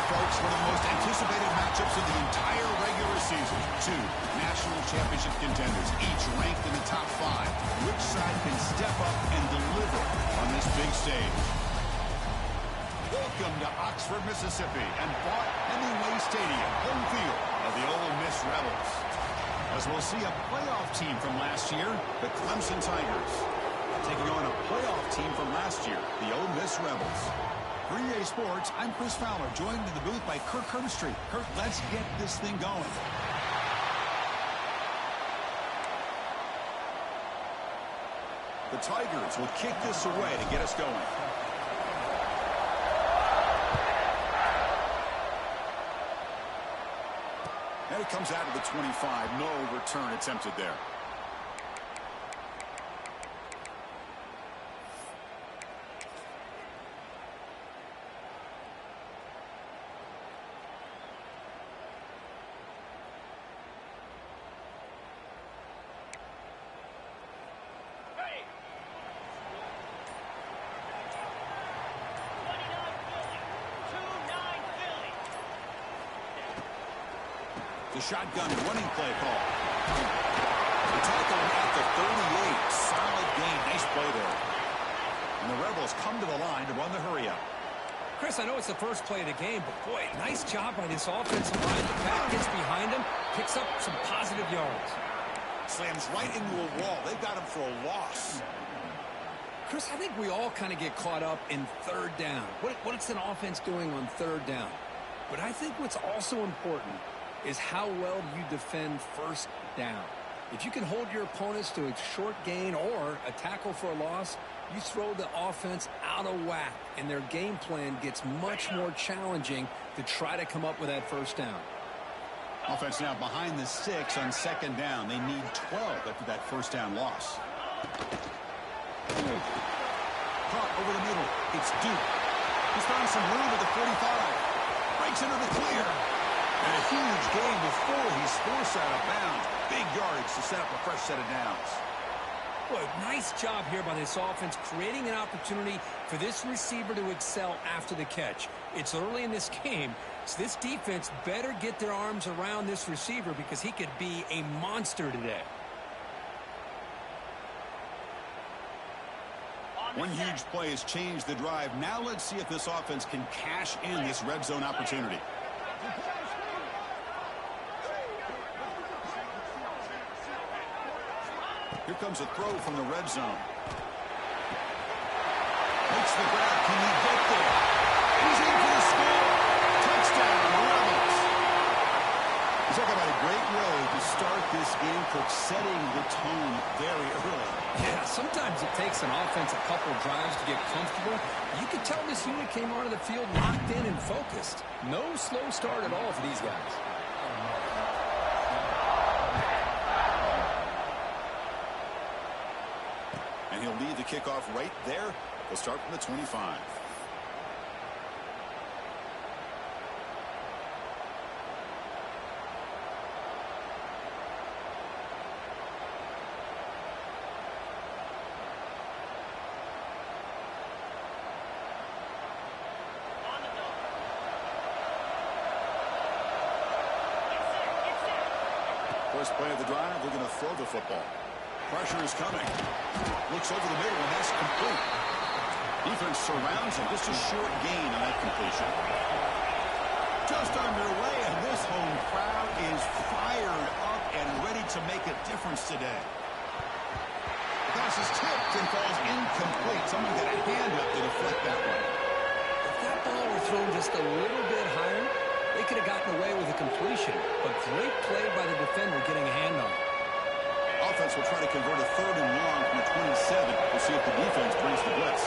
folks, one of the most anticipated matchups of the entire regular season. Two national championship contenders, each ranked in the top 5. Which side can step up and deliver on this big stage? Welcome to Oxford, Mississippi, and Fort Hemingway Stadium, home field of the Ole Miss Rebels. As we'll see a playoff team from last year, the Clemson Tigers, taking on a playoff team from last year, the Ole Miss Rebels. For EA Sports, I'm Chris Fowler, joined in the booth by Kirk Herbstreit. Kirk, let's get this thing going. The Tigers will kick this away to get us going. And it comes out of the 25. No return attempted there. The shotgun running play call. The tackle at the 38. Solid gain. Nice play there. And the Rebels come to the line to run the hurry up. Chris, I know it's the first play of the game, but boy, nice job by this offensive line. The back gets behind him, picks up some positive yards. Slams right into a wall. They've got him for a loss. Chris, I think we all kind of get caught up in third down. What's an offense doing on third down? But I think what's also important is how well you defend first down. If you can hold your opponents to a short gain or a tackle for a loss, you throw the offense out of whack, and their game plan gets much more challenging to try to come up with that first down. Offense now behind the 6 on second down. They need 12 after that first down loss. Caught over the middle. It's Duke. He's found some room at the 45. Breaks into the clear. And a huge gain before he's forced out of bounds. Big yardage to set up a fresh set of downs. Boy, nice job here by this offense, creating an opportunity for this receiver to excel after the catch. It's early in this game, so this defense better get their arms around this receiver because he could be a monster today. One huge play has changed the drive. Now let's see if this offense can cash in this red zone opportunity. Here comes a throw from the red zone. Makes the grab. Can he get there? He's in for the score. Touchdown, Rebels. You talk about a great way to start this game, Cook, setting the tone very early. Yeah, sometimes it takes an offense a couple drives to get comfortable. You could tell this unit came onto the field locked in and focused. No slow start at all for these guys. And he'll lead the kickoff right there. We'll start from the 25. First play of the drive, they're going to throw the football. Pressure is coming. Looks over the middle, and that's complete. Defense surrounds him. Just a short gain on that completion. Just underway, and this home crowd is fired up and ready to make a difference today. The pass is tipped and falls incomplete. Someone got a hand up to deflect that one. If that ball were thrown just a little bit higher, they could have gotten away with a completion. But great play by the defender getting a hand on it. Offense will try to convert a 3rd and long from the 27. We'll see if the defense brings the blitz.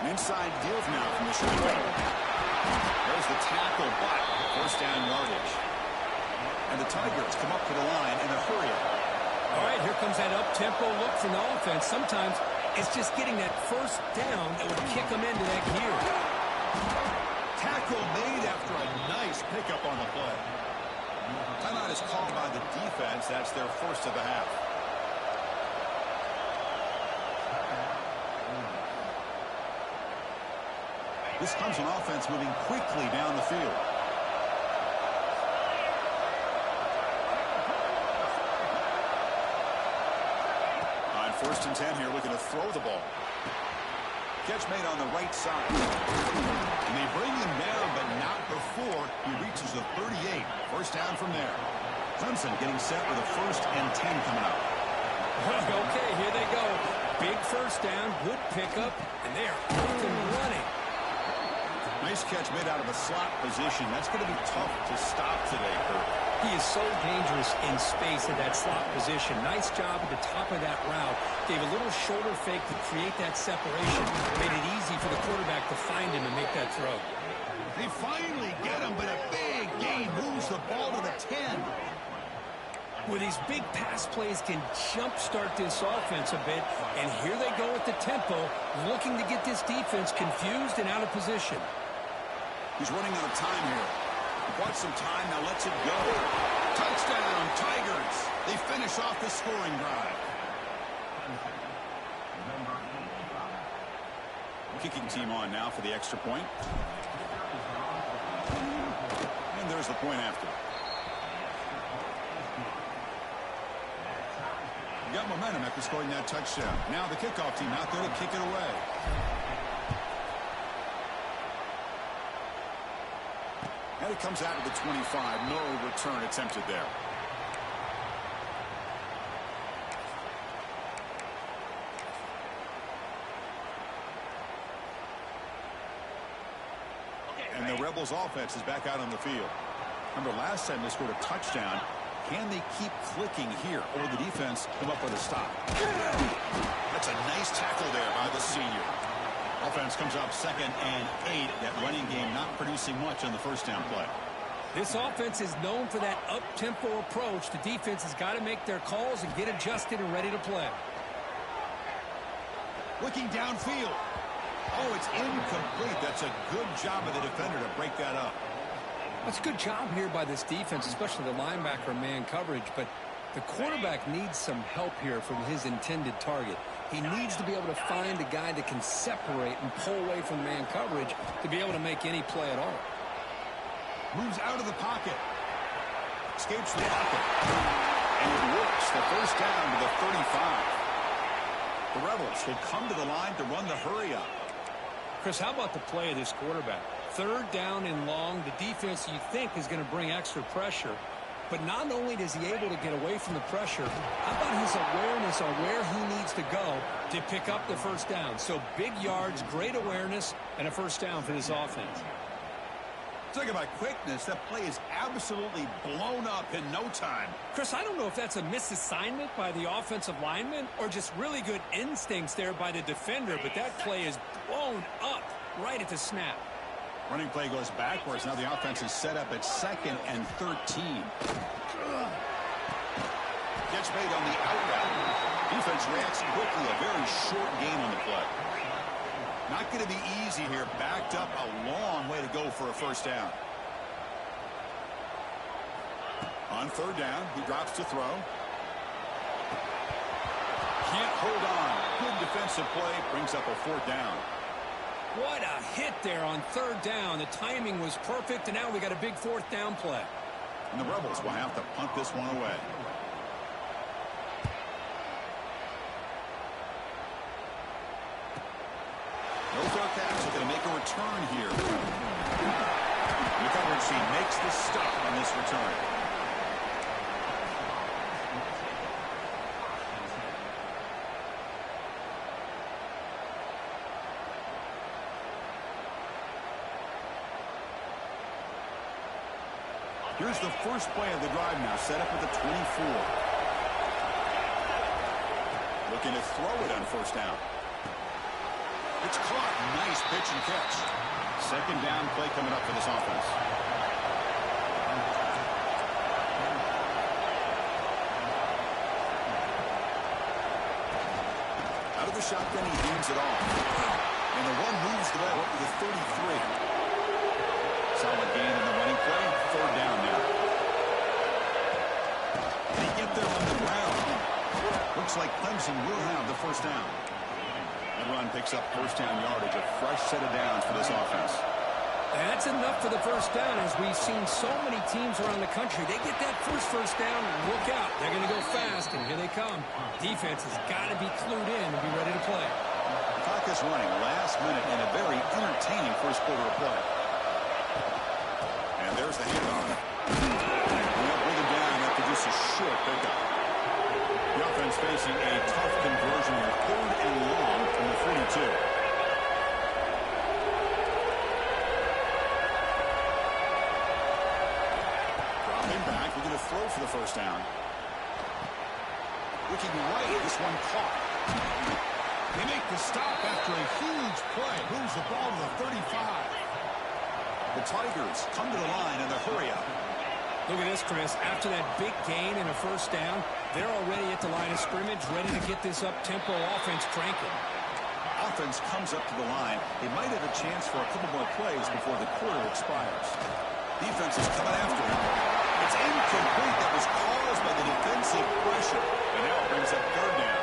An inside give now from the shotgun. There's the tackle, but first down yardage. And the Tigers come up to the line in a hurry up. All right, here comes that up-tempo look from the offense. Sometimes it's just getting that first down that would kick them into that gear. Tackle made after a nice pickup on the play. Timeout is called by the defense. That's their first of the half. This Clemson offense moving quickly down the field. On 1st and 10 here, looking to throw the ball. Catch made on the right side. And they bring him down, but not before he reaches the 38. First down from there. Clemson getting set with a 1st and 10 coming up. Okay, here they go. Big first down, good pickup, and they are off and running. Nice catch made out of a slot position. That's going to be tough to stop today, Kurt. He is so dangerous in space at that slot position. Nice job at the top of that route. Gave a little shoulder fake to create that separation. Made it easy for the quarterback to find him and make that throw. They finally get him, but a big gain moves the ball to the 10. Well, these big pass plays can jumpstart this offense a bit. And here they go at the tempo, looking to get this defense confused and out of position. He's running out of time here. Bought some time, now lets it go. Touchdown, Tigers. They finish off the scoring drive. Kicking team on now for the extra point. And there's the point after. Got momentum after scoring that touchdown. Now the kickoff team out there to kick it away. And it comes out of the 25. No return attempted there. And the Rebels offense is back out on the field. Remember, last time they scored a touchdown. Can they keep clicking here, or the defense come up with a stop? That's a nice tackle there by the senior. Offense comes up 2nd and 8. That running game not producing much on the first down play. This offense is known for that up-tempo approach. The defense has got to make their calls and get adjusted and ready to play. Looking downfield. Oh, it's incomplete. That's a good job of the defender to break that up. That's a good job here by this defense, especially the linebacker man coverage. But the quarterback needs some help here from his intended target. He needs to be able to find a guy that can separate and pull away from man coverage to be able to make any play at all. Moves out of the pocket. Escapes the pocket. And it works. The first down to the 35. The Rebels will come to the line to run the hurry up. Chris, how about the play of this quarterback? 3rd down and long. The defense, you think, is going to bring extra pressure. But not only is he able to get away from the pressure, how about his awareness on where he needs to go to pick up the first down? So big yards, great awareness, and a first down for this offense. Talk about quickness. That play is absolutely blown up in no time. Chris, I don't know if that's a misassignment by the offensive lineman or just really good instincts there by the defender, but that play is blown up right at the snap. Running play goes backwards. Now the offense is set up at 2nd and 13. Gets made on the out route. Defense reacts quickly. A very short gain on the play. Not going to be easy here. Backed up a long way to go for a first down. On 3rd down, he drops to throw. Can't hold on. Good defensive play. Brings up a 4th down. What a hit there on 3rd down. The timing was perfect, and now we got a big 4th down play. And the Rebels will have to punt this one away. No fair catch. They're going to make a return here. The coverage team makes the stop on this return. Here's the first play of the drive now, set up at the 24. Looking to throw it on first down. It's caught. Nice pitch and catch. 2nd down play coming up for this offense. Out of the shotgun, he hands it off. And the one moves the ball up to the 33. Solid gain in the running play. 3rd down now. They get there on the ground. Looks like Clemson will have the first down. That run picks up first down yardage, a fresh set of downs for this offense. That's enough for the first down, as we've seen so many teams around the country. They get that first down, look out. They're going to go fast, and here they come. Defense has got to be clued in and be ready to play. The clock is running last minute in a very entertaining first quarter of play. And there's the handoff. They'll bring him down after just a short pickup. The offense facing a tough conversion here, 3rd and long from the 42. Throw for the first down. Looking right, this one caught. They make the stop after a huge play. Moves the ball to the 35. The Tigers come to the line in the hurry up. Look at this, Chris. After that big gain and a first down, they're already at the line of scrimmage, ready to get this up-tempo offense cranking. Offense comes up to the line. They might have a chance for a couple more plays before the quarter expires. Defense is coming after him. It's incomplete. That was caused by the defensive pressure. And now it brings up 3rd down.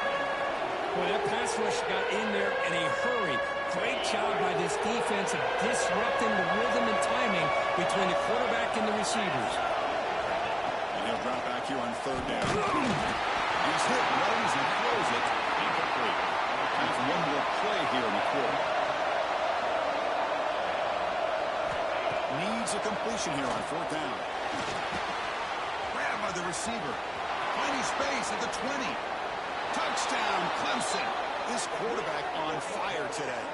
Boy, that pass rush got in there in a hurry. Great job by this defense of disrupting the rhythm and timing between the quarterback and the receivers. And he'll drop back here on 3rd down. He's hit, runs, and throws it. Incomplete. Time for one more play here in the quarter. Needs a completion here on 4th down. Grabbed by the receiver. Finding space at the 20. Touchdown, Clemson. This quarterback on fire today.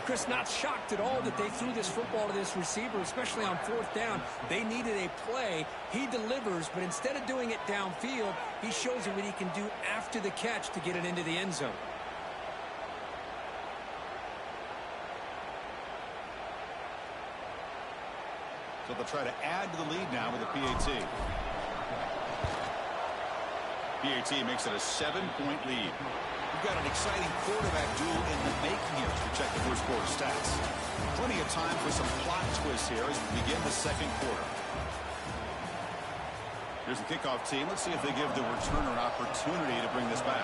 Chris, not shocked at all that they threw this football to this receiver, especially on 4th down. They needed a play. He delivers, but instead of doing it downfield, he shows you what he can do after the catch to get it into the end zone. So they'll try to add to the lead now with a PAT. PAT makes it a 7-point lead. We've got an exciting quarterback duel in the making here to check the first quarter stats. Plenty of time for some plot twists here as we begin the second quarter. Here's the kickoff team. Let's see if they give the returner an opportunity to bring this back.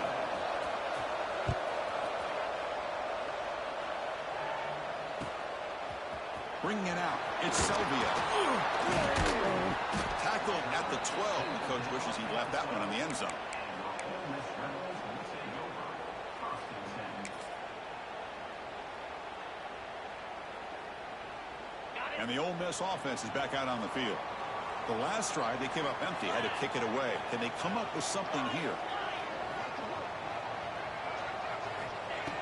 Bringing it out. It's Selvia. Tackled at the 12. The coach wishes he left that one in the end zone. And the Ole Miss offense is back out on the field. The last drive, they came up empty, had to kick it away. Can they come up with something here?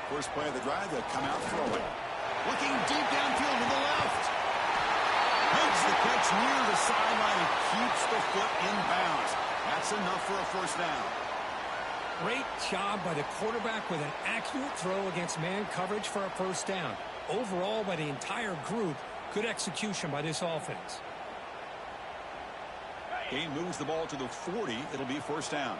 First play of the drive, they'll come out throwing. Looking deep downfield to the left. Makes the catch near the sideline and keeps the foot in bounds. That's enough for a first down. Great job by the quarterback with an accurate throw against man coverage for a first down. Overall, by the entire group, good execution by this offense. Gain moves the ball to the 40. It'll be first down.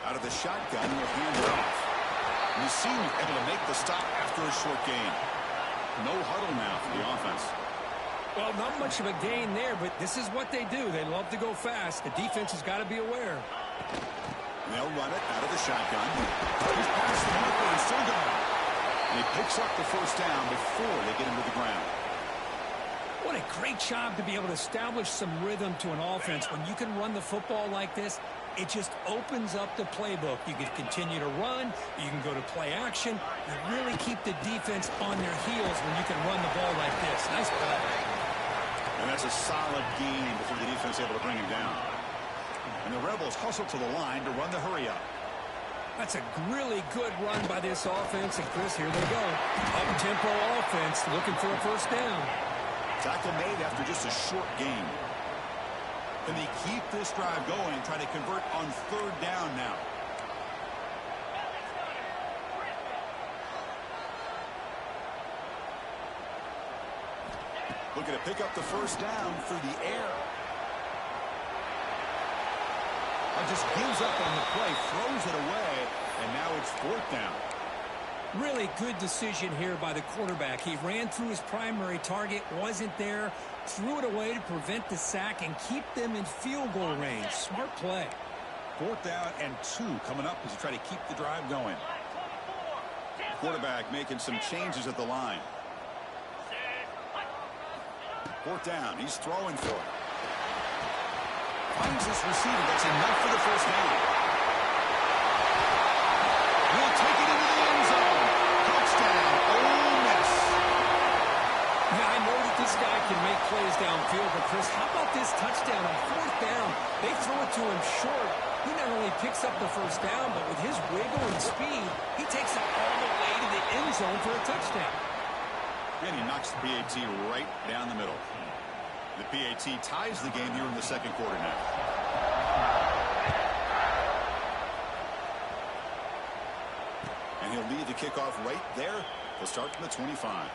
Out of the shotgun, he'll hand it off. And the senior able to make the stop after a short gain. No huddle now for the offense. Well, not much of a gain there, but this is what they do. They love to go fast. The defense has got to be aware. And they'll run it out of the shotgun. He's past the marker and still going. And he picks up the first down before they get him to the ground. What a great job to be able to establish some rhythm to an offense. When you can run the football like this, it just opens up the playbook. You can continue to run. You can go to play action. You really keep the defense on their heels when you can run the ball like this. Nice play. And that's a solid gain before the defense able to bring him down. And the Rebels hustle to the line to run the hurry up. That's a really good run by this offense. And, Chris, here they go. Up-tempo offense looking for a first down. Tackle made after just a short gain. Can they keep this drive going and try to convert on third down now? Looking to pick up the first down through the air. Just gives up on the play, throws it away, and now it's fourth down. Really good decision here by the quarterback. He ran through his primary target, wasn't there, threw it away to prevent the sack and keep them in field goal range. Smart play. 4th down and 2 coming up as you try to keep the drive going. Quarterback making some changes at the line. 4th down. He's throwing for it. Finds his receiver. That's enough for the first down. He'll take it into the end zone. Touchdown, Ole Miss. Yeah, I know that this guy can make plays downfield, but Chris, how about this touchdown on 4th down? They throw it to him short. He not only picks up the first down, but with his wiggle and speed, he takes it all the way to the end zone for a touchdown. And he knocks the PAT right down the middle. The PAT ties the game here in the second quarter now. And he'll lead the kickoff right there. He'll start from the 25.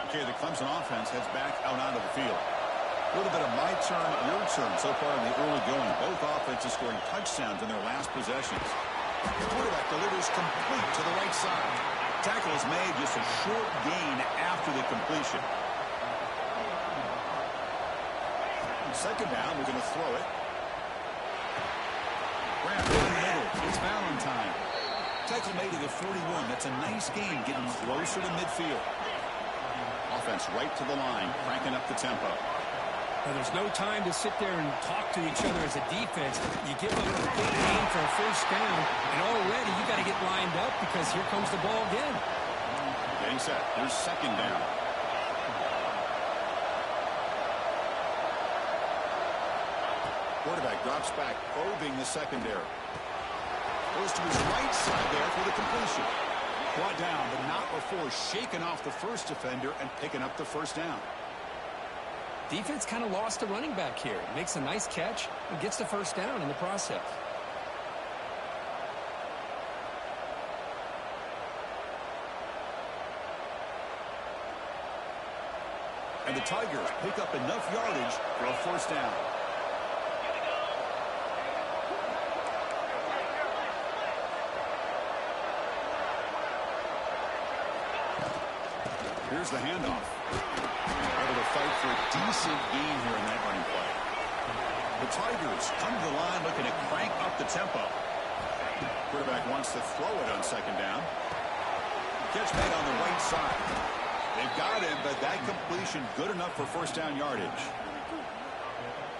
Okay, the Clemson offense heads back out onto the field. A little bit of my turn, your turn so far in the early going. Both offenses scoring touchdowns in their last possessions. The quarterback delivers complete to the right side. Tackle is made, just a short gain after the completion. Second down, we're going to throw it. Grab down the middle. It's Valentine. Tackle made to the 41. That's a nice gain, getting closer to midfield. Offense right to the line, cranking up the tempo. Well, there's no time to sit there and talk to each other as a defense. You give up a big gain for a first down, and already you got to get lined up because here comes the ball again. Getting set. Here's second down. Quarterback drops back, probing the secondary. Goes to his right side there for the completion. Brought down, but not before shaking off the first defender and picking up the first down. Defense kind of lost a running back here. Makes a nice catch and gets the first down in the process. And the Tigers pick up enough yardage for a first down. Here's the handoff. Able to fight for a decent gain here in that running play. The Tigers come to the line looking to crank up the tempo. Quarterback wants to throw it on second down. Catch made on the right side. They've got him, but that completion good enough for first down yardage.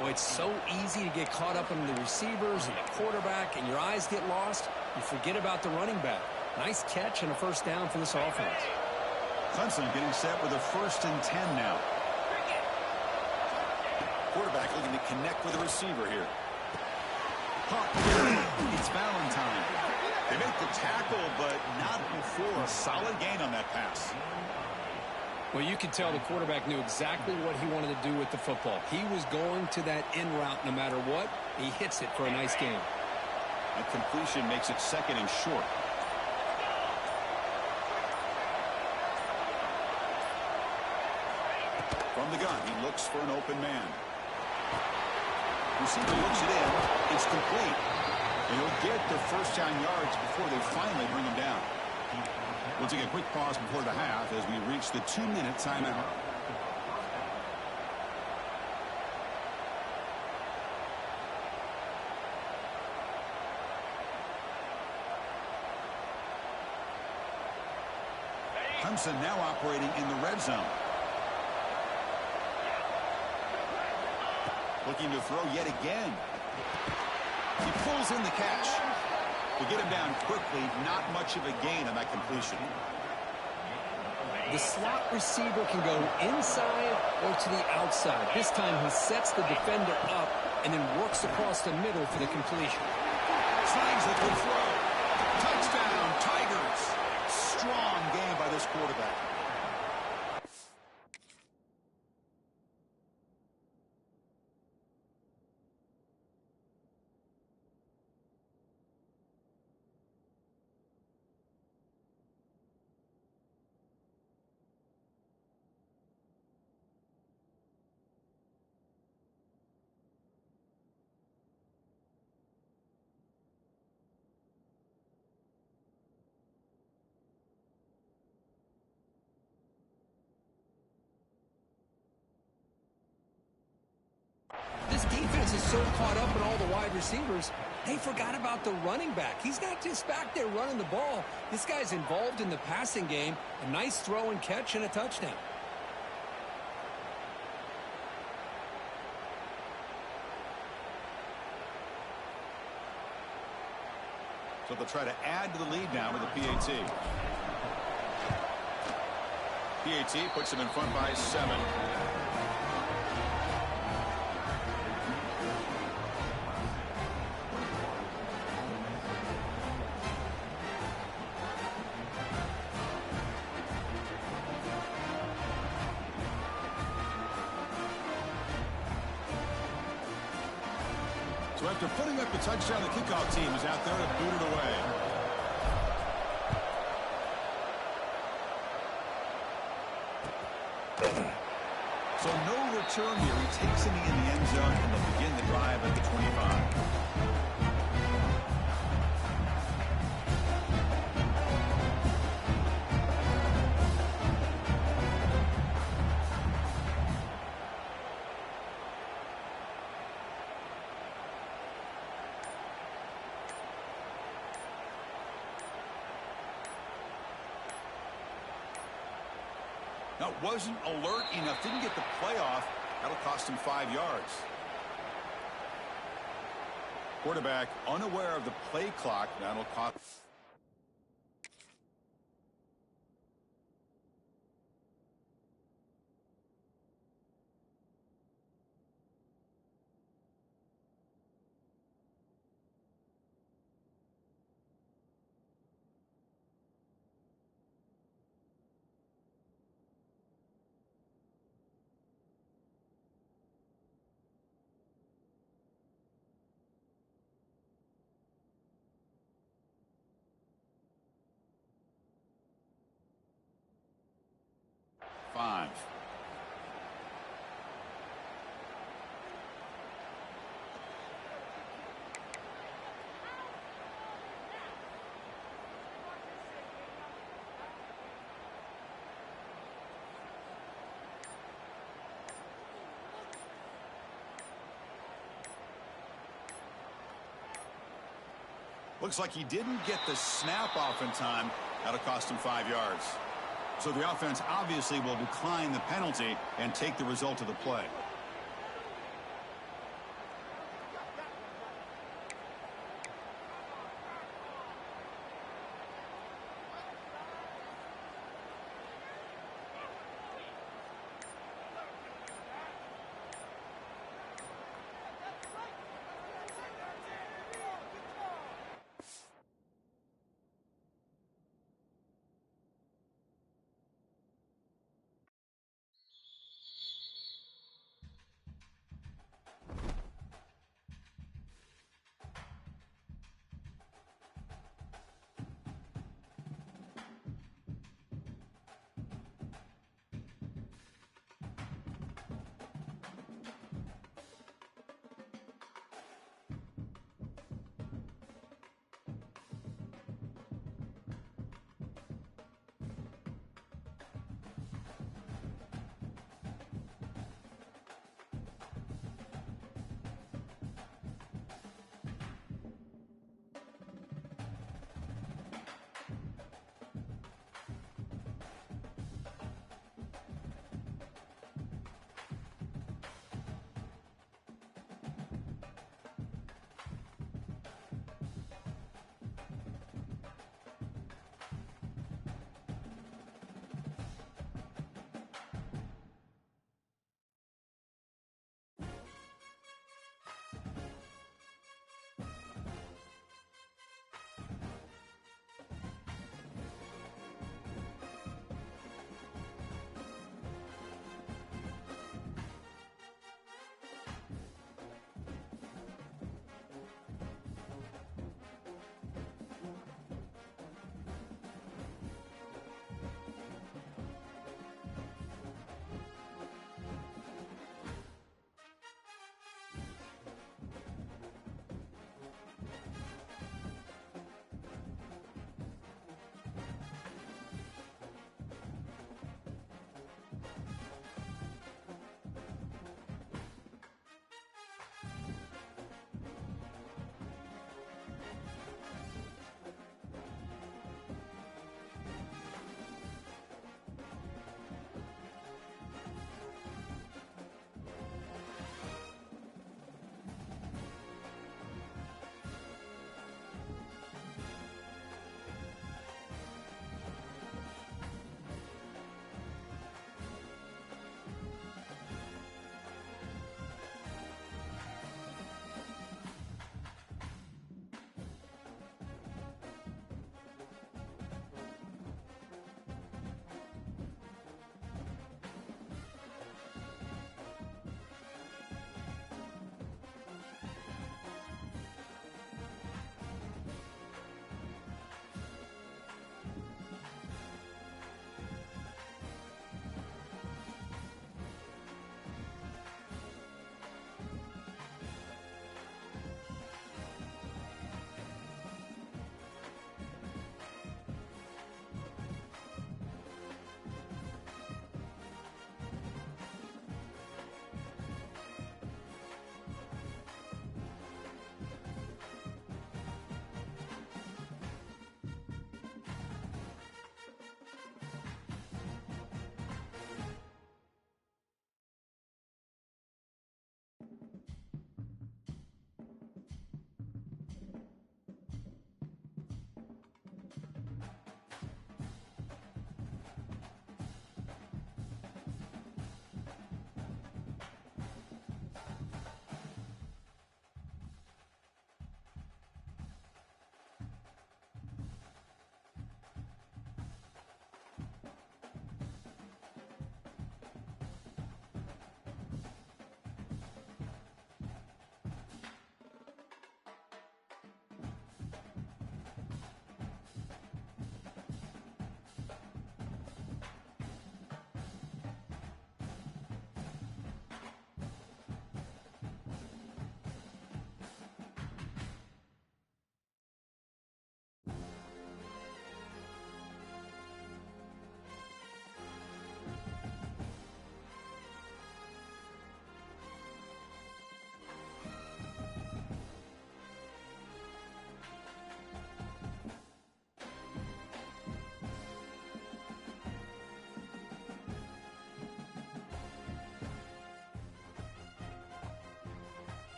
Boy, it's so easy to get caught up in the receivers and the quarterback, and your eyes get lost. You forget about the running back. Nice catch and a first down for this offense. Clemson getting set with a 1st and 10 now. Quarterback looking to connect with a receiver here. It's Valentine. They make the tackle, but not before a solid gain on that pass. Well, you could tell the quarterback knew exactly what he wanted to do with the football. He was going to that in route no matter what. He hits it for a nice gain. That completion makes it 2nd and short. From the gun, he looks for an open man. Receiver looks it in. It's complete. And he'll get the first down yards before they finally bring him down. We'll take a quick pause before the half as we reach the 2-minute timeout. Clemson now operating in the red zone. Looking to throw yet again. He pulls in the catch. To get him down quickly, not much of a gain on that completion. The slot receiver can go inside or to the outside. This time he sets the defender up and then works across the middle for the completion. Slides a good throw. Touchdown, Tigers. Strong game by this quarterback. this defense is so caught up in all the wide receivers, they forgot about the running back. He's not just back there running the ball. This guy's involved in the passing game. A nice throw and catch and a touchdown. So they'll try to add to the lead now with a PAT. PAT puts them in front by 7. So after putting up the touchdown, the kickoff team is out there to boot it away. So no return here. He takes it in the end zone, and they'll begin the drive at the 25. That wasn't alert enough. Didn't get the play off. That'll cost him 5 yards. Quarterback unaware of the play clock. That'll cost. Five. Looks like he didn't get the snap off in time. That'll cost him 5 yards. So the offense obviously will decline the penalty and take the result of the play.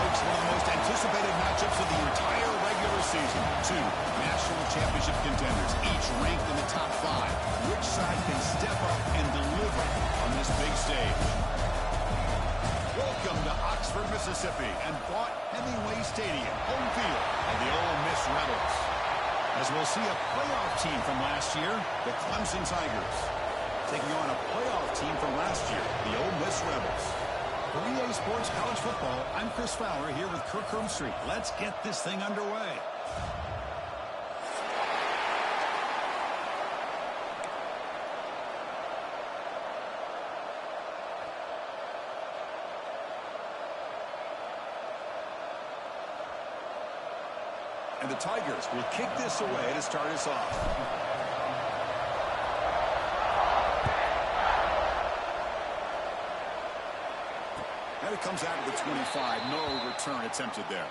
folks, one of the most anticipated matchups of the entire regular season. Two national championship contenders, each ranked in the top 5. Which side can step up and deliver on this big stage? Welcome to Oxford, Mississippi, and Vaught Hemingway Stadium, home field of the Ole Miss Rebels. As we'll see a playoff team from last year, the Clemson Tigers, taking on a playoff team from last year, the Ole Miss Rebels. For EA Sports College Football, I'm Chris Fowler here with Kirk Herbstreit. Let's get this thing underway. And the Tigers will kick this away to start us off. And it comes out of the 25. No return attempted there.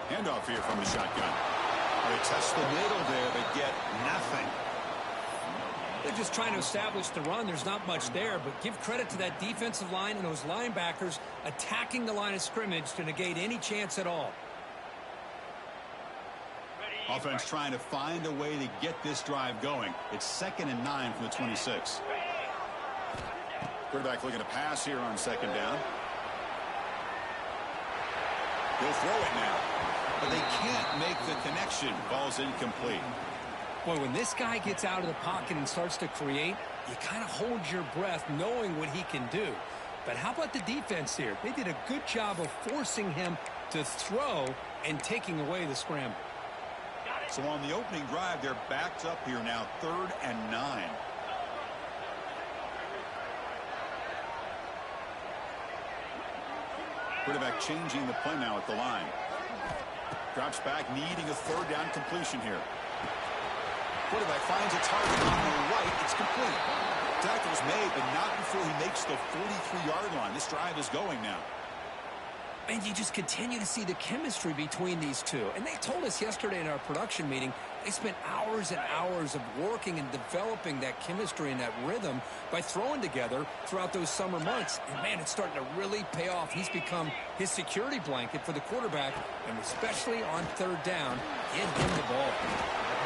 Handoff here from the shotgun. They test the middle there, but get nothing. They're just trying to establish the run. There's not much there, but give credit to that defensive line and those linebackers attacking the line of scrimmage to negate any chance at all. Offense trying to find a way to get this drive going. It's 2nd and 9 from the 26. Quarterback looking to pass here on 2nd down. He'll throw it now. But they can't make the connection. Ball's incomplete. Boy, when this guy gets out of the pocket and starts to create, you kind of hold your breath knowing what he can do. But how about the defense here? They did a good job of forcing him to throw and taking away the scramble. So on the opening drive, they're backed up here now, 3rd and 9. Quarterback changing the play now at the line. Drops back, needing a 3rd down completion here. Quarterback finds a target on the right. It's complete. Tackle's made, but not before he makes the 43-yard line. This drive is going now. And you just continue to see the chemistry between these two. And they told us yesterday in our production meeting, they spent hours and hours of working and developing that chemistry and that rhythm by throwing together throughout those summer months. And, man, it's starting to really pay off. He's become his security blanket for the quarterback, and especially on 3rd down, get him the ball.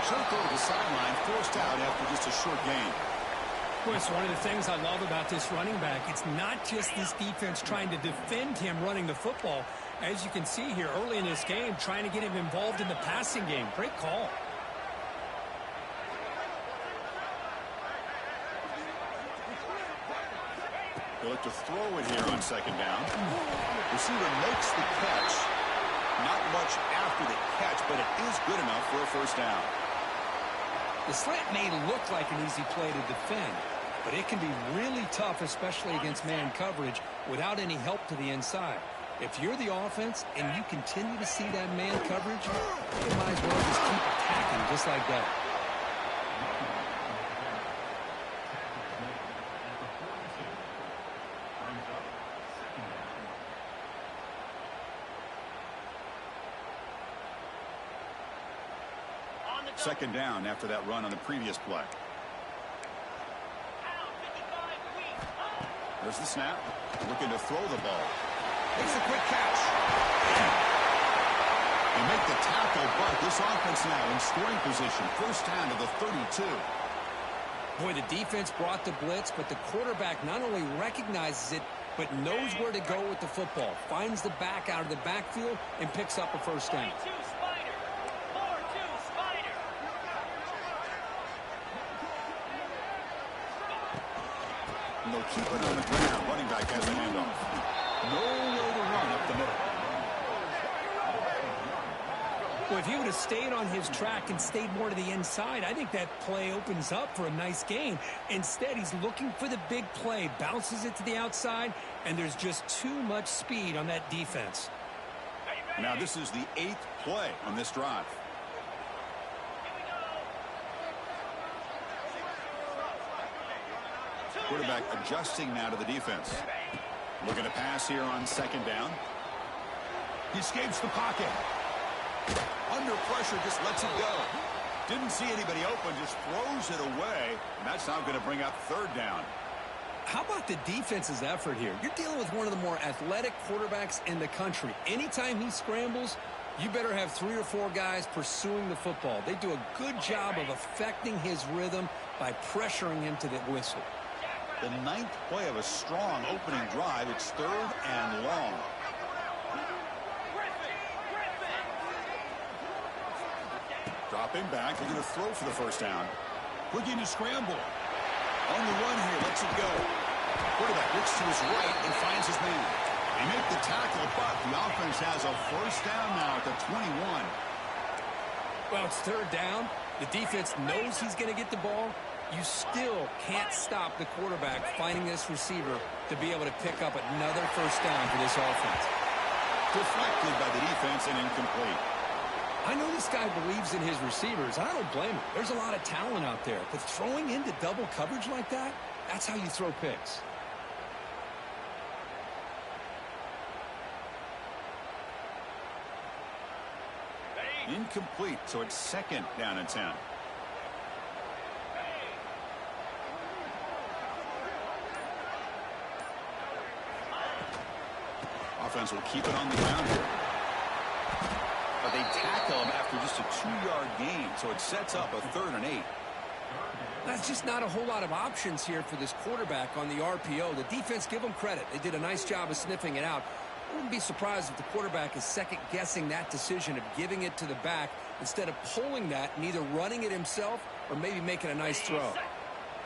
Short throw to the sideline, forced out after just a short gain. Well, it's one of the things I love about this running back. It's not just this defense trying to defend him running the football. As you can see here early in this game, trying to get him involved in the passing game. Great call. They look to throw it here on 2nd down. Receiver makes the catch. Not much after the catch, but it is good enough for a 1st down. The slant may look like an easy play to defend, but it can be really tough, especially against man coverage, without any help to the inside. If you're the offense and you continue to see that man coverage, you might as well just keep attacking just like that. Second down after that run on the previous play. There's the snap. Looking to throw the ball. Makes a quick catch. They make the tackle, but this offense now in scoring position. 1st down to the 32. Boy, the defense brought the blitz, but the quarterback not only recognizes it, but knows where to go with the football. Finds the back out of the backfield and picks up a 1st down. And they'll keep it on the ground. Running back has a handoff. No way to run up the middle. Well, if he would have stayed on his track and stayed more to the inside, I think that play opens up for a nice gain. Instead, he's looking for the big play, bounces it to the outside, and there's just too much speed on that defense. Now this is the 8th play on this drive. Quarterback adjusting now to the defense. Looking to pass here on 2nd down. He escapes the pocket. Under pressure, just lets it go. Didn't see anybody open, just throws it away. And that's now going to bring up 3rd down. How about the defense's effort here? You're dealing with one of the more athletic quarterbacks in the country. Anytime he scrambles, you better have 3 or 4 guys pursuing the football. They do a good job of affecting his rhythm by pressuring him to the whistle. The 9th play of a strong opening drive. It's 3rd and long. Dropping back, they're going to throw for the 1st down. Looking to scramble. On the run here, lets it go. Quarterback looks to his right and finds his man. They make the tackle, but the offense has a 1st down now at the 21. Well, it's 3rd down. The defense knows he's going to get the ball. You still can't stop the quarterback finding this receiver to be able to pick up another 1st down for this offense. Deflected by the defense and incomplete. I know this guy believes in his receivers. I don't blame him. There's a lot of talent out there. But throwing into double coverage like that, that's how you throw picks. Incomplete, so it's 2nd down and 10. Offense will keep it on the ground here. But they tackle him after just a 2-yard gain, so it sets up a 3rd and 8. That's just not a whole lot of options here for this quarterback on the RPO. The defense, give them credit. They did a nice job of sniffing it out. I wouldn't be surprised if the quarterback is second-guessing that decision of giving it to the back instead of pulling that and either running it himself or maybe making a nice throw.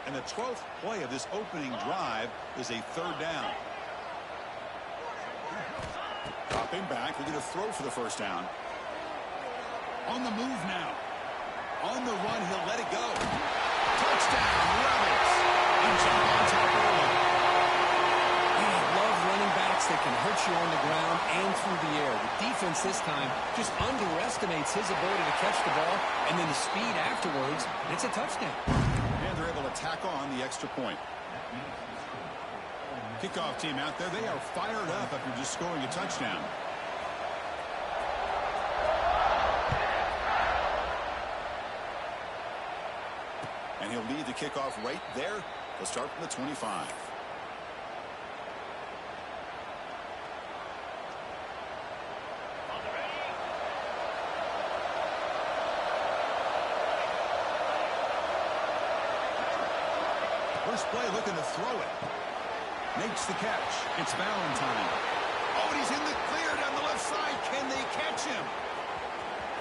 And the 12th play of this opening drive is a 3rd down. Dropping back, they're going to throw for the 1st down. On the move now. On the run, he'll let it go. Touchdown, Rebels. And jump on top early. I love running backs that can hurt you on the ground and through the air. The defense this time just underestimates his ability to catch the ball, and then the speed afterwards, and it's a touchdown. And they're able to tack on the extra point. Kickoff team out there, they are fired up after just scoring a touchdown. And he'll lead the kickoff right there. They'll start from the 25. First play looking to throw it. Makes the catch. It's Valentine. Oh, and he's in the clear down the left side. Can they catch him?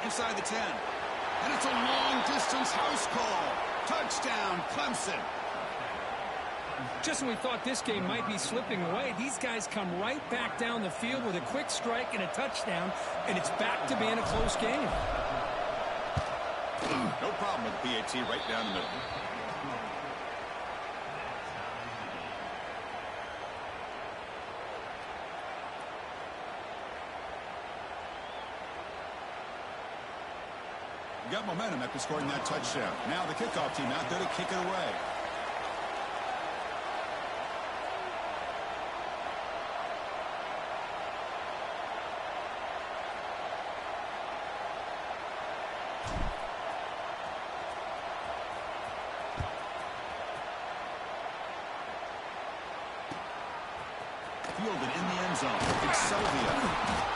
Inside the 10. And it's a long-distance house call. Touchdown, Clemson. Just when we thought this game might be slipping away, these guys come right back down the field with a quick strike and a touchdown, and it's back to being a close game. No problem with PAT right down the middle. Got momentum after scoring that touchdown. Now the kickoff team out there to kick it away. Fielded in the end zone. It's Sylvia.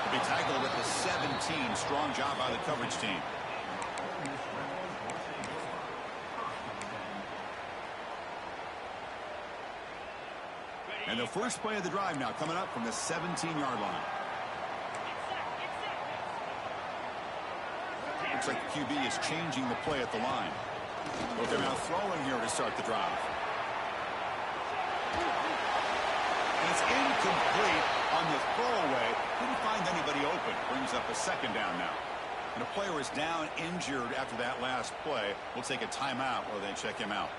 To be tackled at the 17. Strong job by the coverage team. And the first play of the drive now coming up from the 17-yard line. Looks like the QB is changing the play at the line. But they're now throwing here to start the drive. And it's incomplete on the throwaway. Didn't find anybody open. Brings up a 2nd down now. And a player is down injured after that last play. We'll take a timeout while they check him out.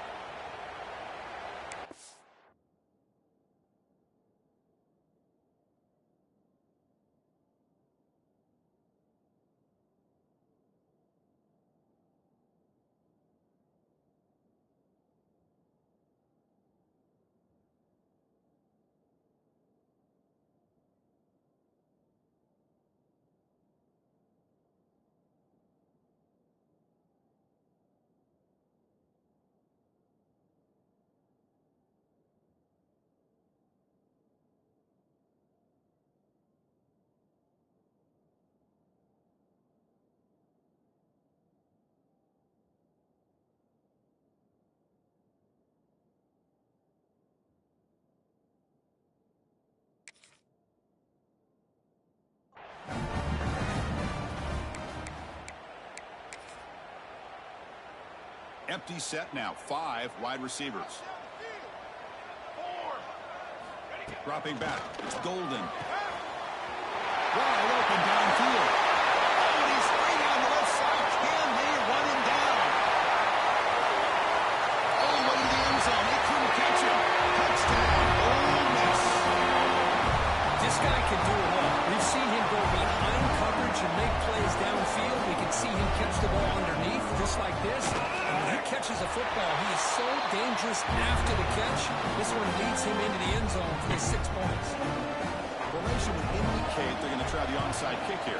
Empty set now. 5 wide receivers. Dropping back. It's Golden. Wide open downfield. And he's straight on the left side. Can they run him down? All the way to the end zone. They couldn't catch him. Touchdown. Ole Miss. This guy can do it all. We've seen him go behind coverage and make plays downfield. We can see him catch the ball underneath, just like this. And when he catches a football, he is so dangerous after the catch. This one leads him into the end zone for the 6 points. Formation would indicate they're going to try the onside kick here.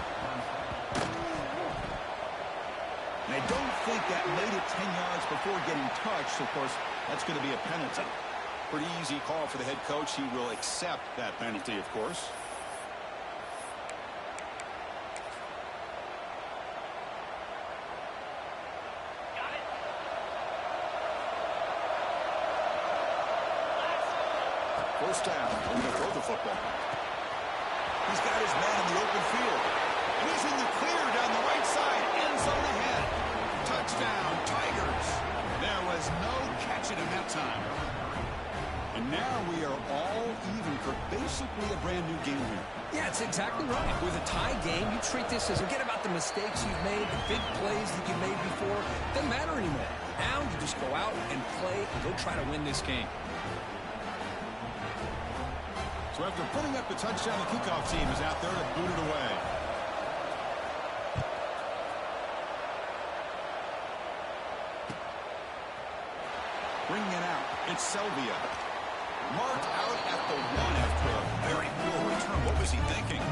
And I don't think that made it 10 yards before getting touched. Of course, that's going to be a penalty. Pretty easy call for the head coach. He will accept that penalty, of course. First down. We're going to throw the football. He's got his man in the open field. And he's in the clear down the right side. End zone ahead. Touchdown, Tigers. There was no catching him that time. And now we are all even for basically a brand new game here. Yeah, it's exactly right. With a tie game, you treat this as forget about the mistakes you've made, the big plays that you made before. Doesn't matter anymore. Now you just go out and play and go try to win this game. So after putting up the touchdown, the kickoff team is out there to boot it away. Bringing it out. It's Selvia. Marked out at the 1 after a very poor return. What was he thinking?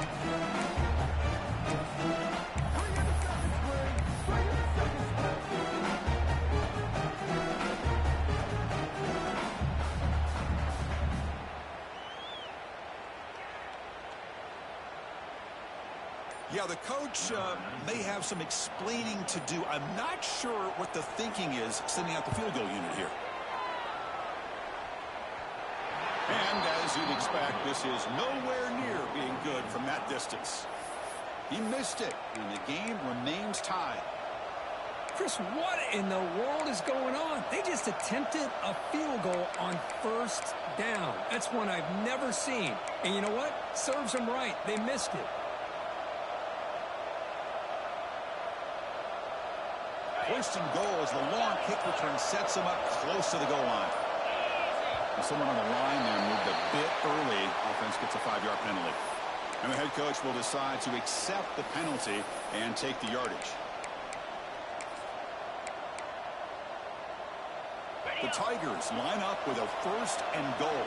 Yeah, the coach may have some explaining to do. I'm not sure what the thinking is sending out the field goal unit here. And as you'd expect, this is nowhere near being good from that distance. He missed it, and the game remains tied. Chris, what in the world is going on? They just attempted a field goal on first down. That's one I've never seen. And you know what? Serves them right. They missed it. First and goal as the long kick return sets him up close to the goal line. And someone on the line there moved a bit early. Offense gets a 5-yard penalty. And the head coach will decide to accept the penalty and take the yardage. The Tigers line up with a first and goal.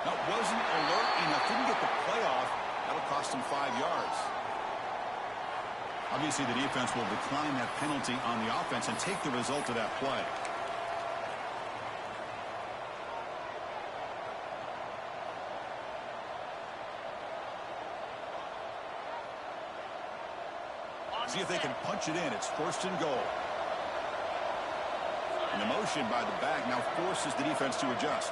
That wasn't alert enough. Didn't get the playoff. That'll cost him 5 yards. Obviously, the defense will decline that penalty on the offense and take the result of that play. See if they can punch it in. It's first and goal. And the motion by the back now forces the defense to adjust.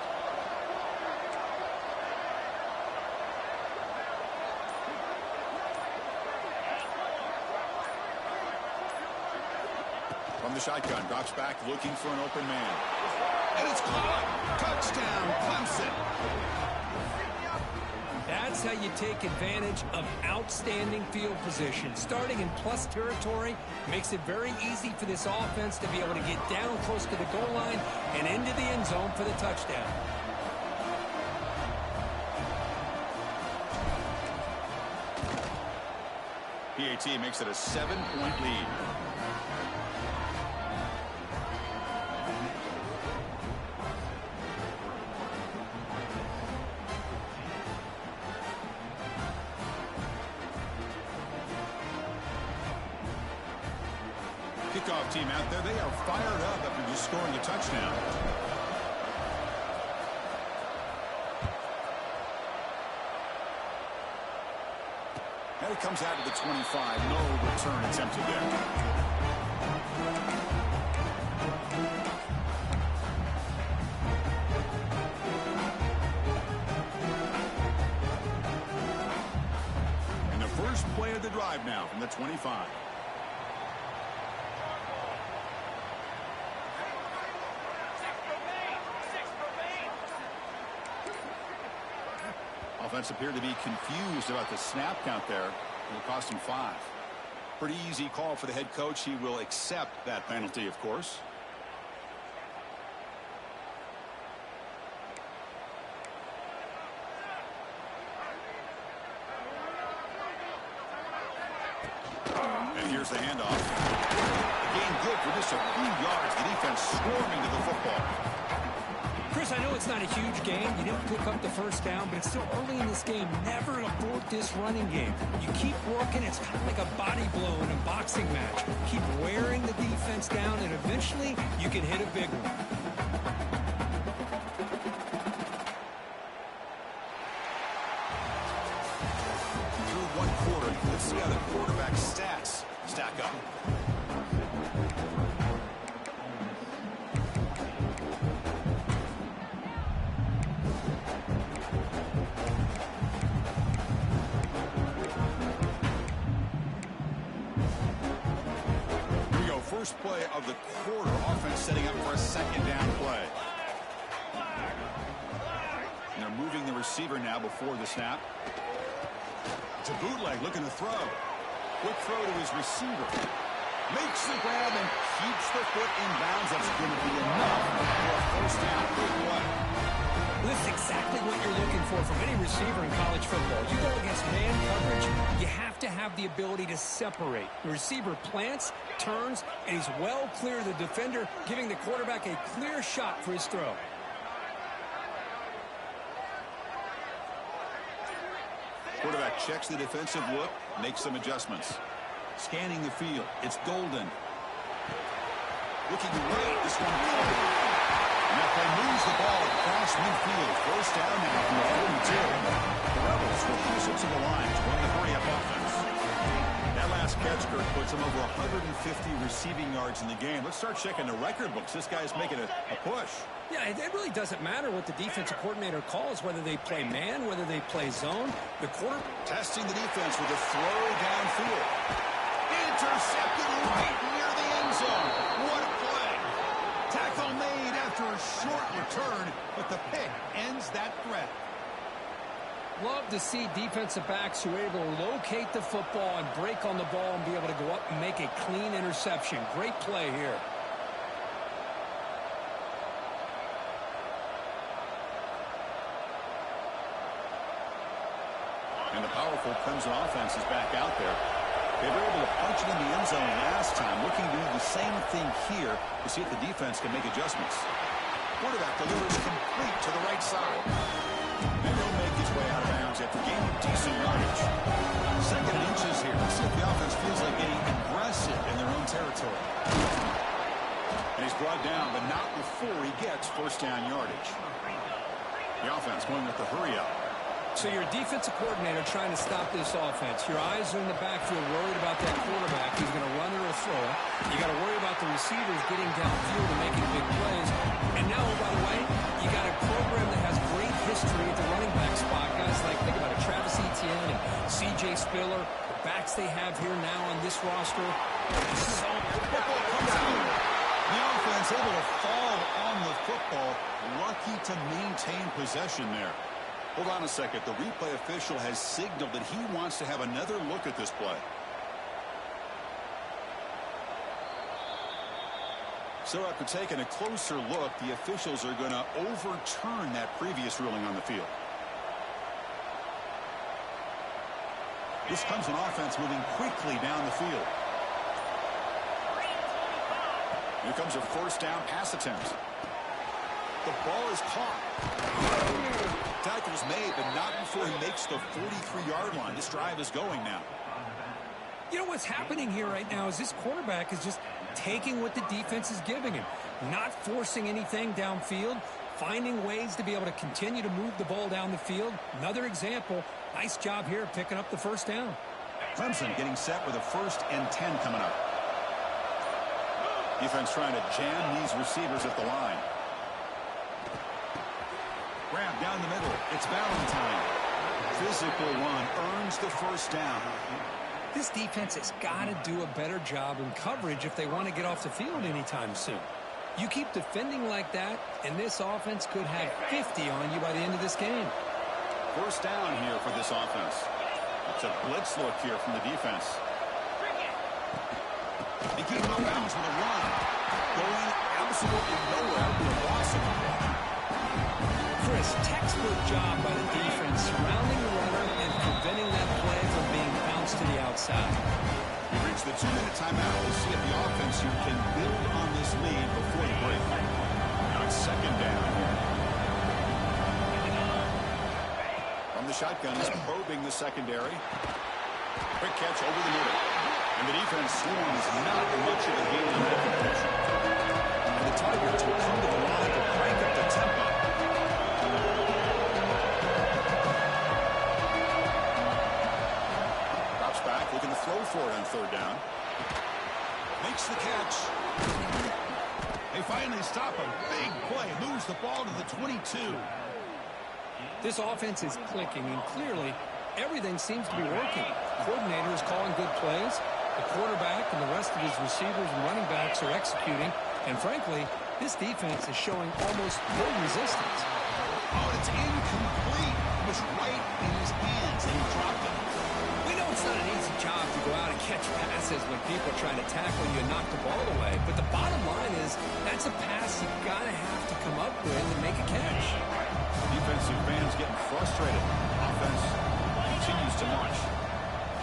From From the shotgun, drops back looking for an open man. And it's caught. Touchdown, Clemson. That's how you take advantage of outstanding field position. Starting in plus territory makes it very easy for this offense to be able to get down close to the goal line and into the end zone for the touchdown. PAT makes it a 7-point lead. Kickoff team out there, they are fired up after just scoring a touchdown. And it comes out to the 25. No return attempted there. And the first play of the drive now from the 25. Offense appeared to be confused about the snap count there. It'll cost him 5. Pretty easy call for the head coach. He will accept that penalty, of course. And here's the handoff. Gain good for just a few yards. The defense swarming to the football. Chris, I know it's not a huge game. You didn't pick up the first down, but it's still early in this game. Never abort this running game. You keep working. It's kind of like a body blow in a boxing match. Keep wearing the defense down, and eventually you can hit a big one. Through one quarter, let's see how the quarterback's stats stack up. First play of the quarter. Offense setting up for a second down play. And they're moving the receiver now before the snap. It's a bootleg looking to throw. Quick throw to his receiver. Makes the grab and keeps the foot in bounds. That's going to be enough for a first down. Big play. This is exactly what you're looking for from any receiver in college football. You go against man coverage, you have to have the ability to separate. The receiver plants, turns, and he's well clear of the defender, giving the quarterback a clear shot for his throw. Quarterback checks the defensive look, makes some adjustments. Scanning the field, it's Golden. Looking right, this one caught. And that play moves the ball across midfield. First down now from the 42. The Rebels will push it to the line to run the hurry-up offense. That last catch, Kirk, puts him over 150 receiving yards in the game. Let's start checking the record books. This guy's making a push. Yeah, it really doesn't matter what the defensive coordinator calls, whether they play man, whether they play zone. The quarter testing the defense with a throw downfield. Intercepted right near the end zone. What a play. Tackle made after a short return, but the pick ends that threat. Love to see defensive backs who are able to locate the football and break on the ball and be able to go up and make a clean interception. Great play here. And the powerful Clemson offense is back out there. They were able to punch it in the end zone last time, looking to do the same thing here to see if the defense can make adjustments. Quarterback delivers complete to the right side. And he'll make his way out of bounds after gaining decent yardage. Second and inches here. Let's see if the offense feels like getting aggressive in their own territory. And he's brought down, but not before he gets first down yardage. The offense going with the hurry-up. So you're a defensive coordinator trying to stop this offense. Your eyes are in the backfield worried about that quarterback who's going to run or throw. You got to worry about the receivers getting downfield and making big plays. And now, by the way, you got a program that has great history at the running back spot. Guys like, think about it, Travis Etienne and C.J. Spiller. The backs they have here now on this roster. So, Football comes out. Defense able to fall on the football. Lucky to maintain possession there. Hold on a second. The replay official has signaled that he wants to have another look at this play. So after taking a closer look, the officials are going to overturn that previous ruling on the field. This comes an offense moving quickly down the field. Here comes a first down pass attempt. The ball is caught. Tackle's made, but not before he makes the 43-yard line. This drive is going now. You know what's happening here right now is this quarterback is just taking what the defense is giving him, not forcing anything downfield, finding ways to be able to continue to move the ball down the field. Another example, nice job here picking up the first down. Clemson getting set with a 1st and 10 coming up. Defense trying to jam these receivers at the line. Grab down the middle. It's Valentine. Physical one earns the first down. This defense has got to do a better job in coverage if they want to get off the field anytime soon. You keep defending like that, and this offense could have 50 on you by the end of this game. First down here for this offense. It's a blitz look here from the defense. They keep him out of bounds with a run. Going absolutely nowhere with a loss of him. Chris, textbook job by the defense surrounding the runner and preventing that play from being bounced to the outside. We reach the 2-minute timeout. We'll see if the offense here can build on this lead before the break. Now it's second down here. From the shotgun, he's probing the secondary. Quick catch over the middle. And the defense swarms not much of a gain in that condition. And the Tigers will come to the line to crank up the tempo. Drops back, looking to throw for it on third down. Makes the catch. They finally stop a big play. Moves the ball to the 22. This offense is clicking, and clearly everything seems to be working. The coordinator is calling good plays. The quarterback and the rest of his receivers and running backs are executing. And frankly, this defense is showing almost no resistance. Oh, it's incomplete. It was right in his hands, and he dropped it. We know it's not an easy job to go out and catch passes when people are trying to tackle you and knock the ball away. But the bottom line is that's a pass you've got to have to come up with and make a catch. Defensive fans getting frustrated. Offense continues to march.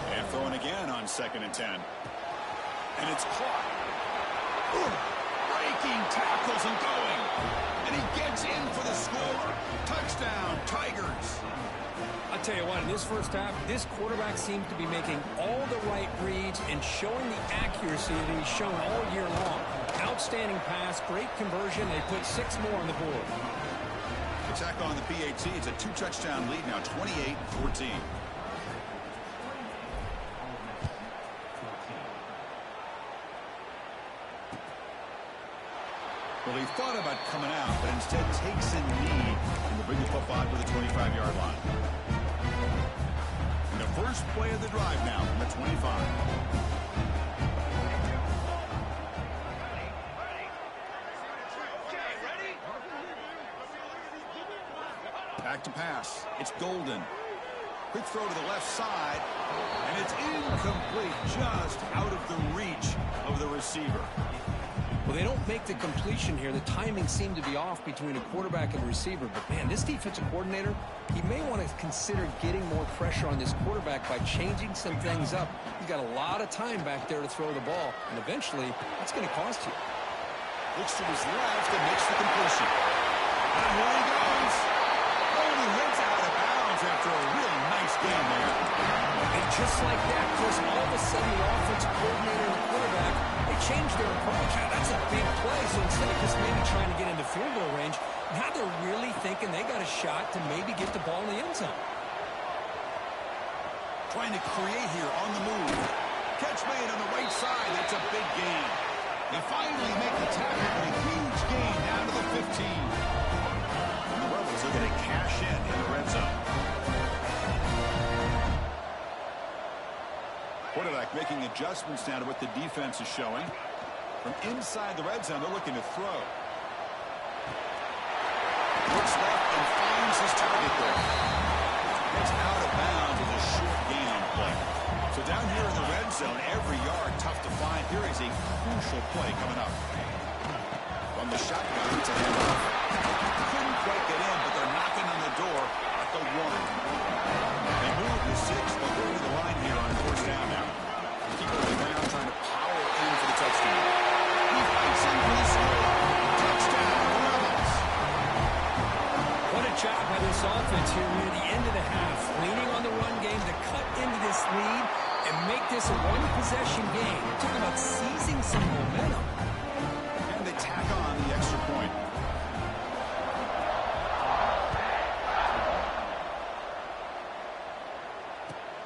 And throwing again on 2nd and 10. And it's caught. Breaking tackles and going. And he gets in for the score. Touchdown, Tigers. I'll tell you what, in this first half, this quarterback seems to be making all the right reads and showing the accuracy that he's shown all year long. Outstanding pass, great conversion. They put 6 more on the board. Attack on the PAT. It's a 2-touchdown lead now, 28-14. Well, he thought about coming out, but instead takes a knee and will bring the football to the 25-yard line. And the first play of the drive now from the 25. Back to pass. It's Golden. Quick throw to the left side, and it's incomplete, just out of the reach of the receiver. Well, they don't make the completion here. The timing seemed to be off between a quarterback and a receiver. But, man, this defensive coordinator, he may want to consider getting more pressure on this quarterback by changing some things up. He's got a lot of time back there to throw the ball, and eventually that's going to cost you. Looks to his left and makes the completion. And here he goes. Only hits out of bounds after a really nice game there. And just like that, Chris, all of a sudden the offensive coordinator and the quarterback, they changed their approach. That's a big play. So instead of just maybe trying to get into field goal range, now they're really thinking they got a shot to maybe get the ball in the end zone. Trying to create here on the move. Catch made on the right side. That's a big gain. They finally make the tackle, but a huge gain down to the 15. And the Rebels are going to cash in the red zone. Quarterback making adjustments now to what the defense is showing. From inside the red zone, they're looking to throw. Looks left and finds his target there. It's out of bounds as a short gain on play. So down here in the red zone, every yard tough to find. Here is a crucial play coming up. From the shotgun, it's a handoff. Couldn't quite get in, but they're knocking on the door at the 1. They move to 6. They'll go to the line here on first down now. Keep it on the ground, trying to power in for the touchdown. He fights in for the score. Touchdown, Rebels. What a job by this offense here near the end of the half. Leaning on the run game to cut into this lead and make this a one-possession game. Talking about seizing some momentum. And they tack on the extra point.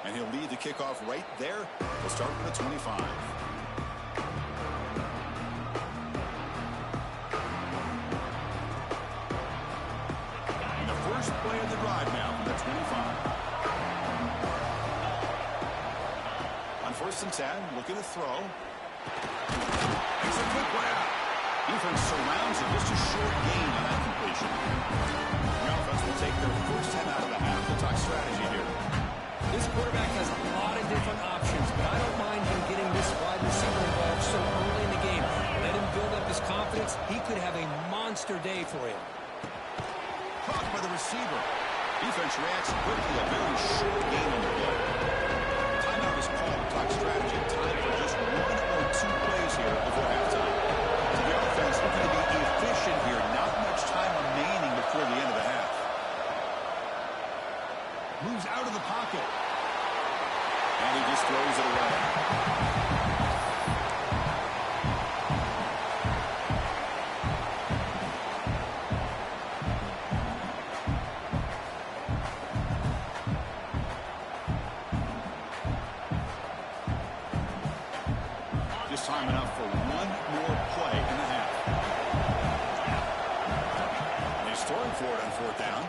And he'll lead the kickoff right there. We'll start with the 25. And the first play of the drive now from the 25. On first and 10, looking to throw. It's a quick way out. Defense surrounds it. Just a short gain on that completion. The offense will take their first 10 out of the half. We'll talk strategy here. This quarterback has a lot of different options, but I don't mind him getting this wide receiver involved so early in the game. Let him build up his confidence. He could have a monster day for him. Caught by the receiver. Defense reacts quickly. A very short gain on the play. Timeout is called to talk strategy. Time for just 1 or 2 plays here before halftime. So the offense looking to be efficient here. Not much time remaining before the end of the half. Moves out of the pocket. And he just throws it away. Just time enough for 1 more play in the half. And he's throwing for it on 4th down.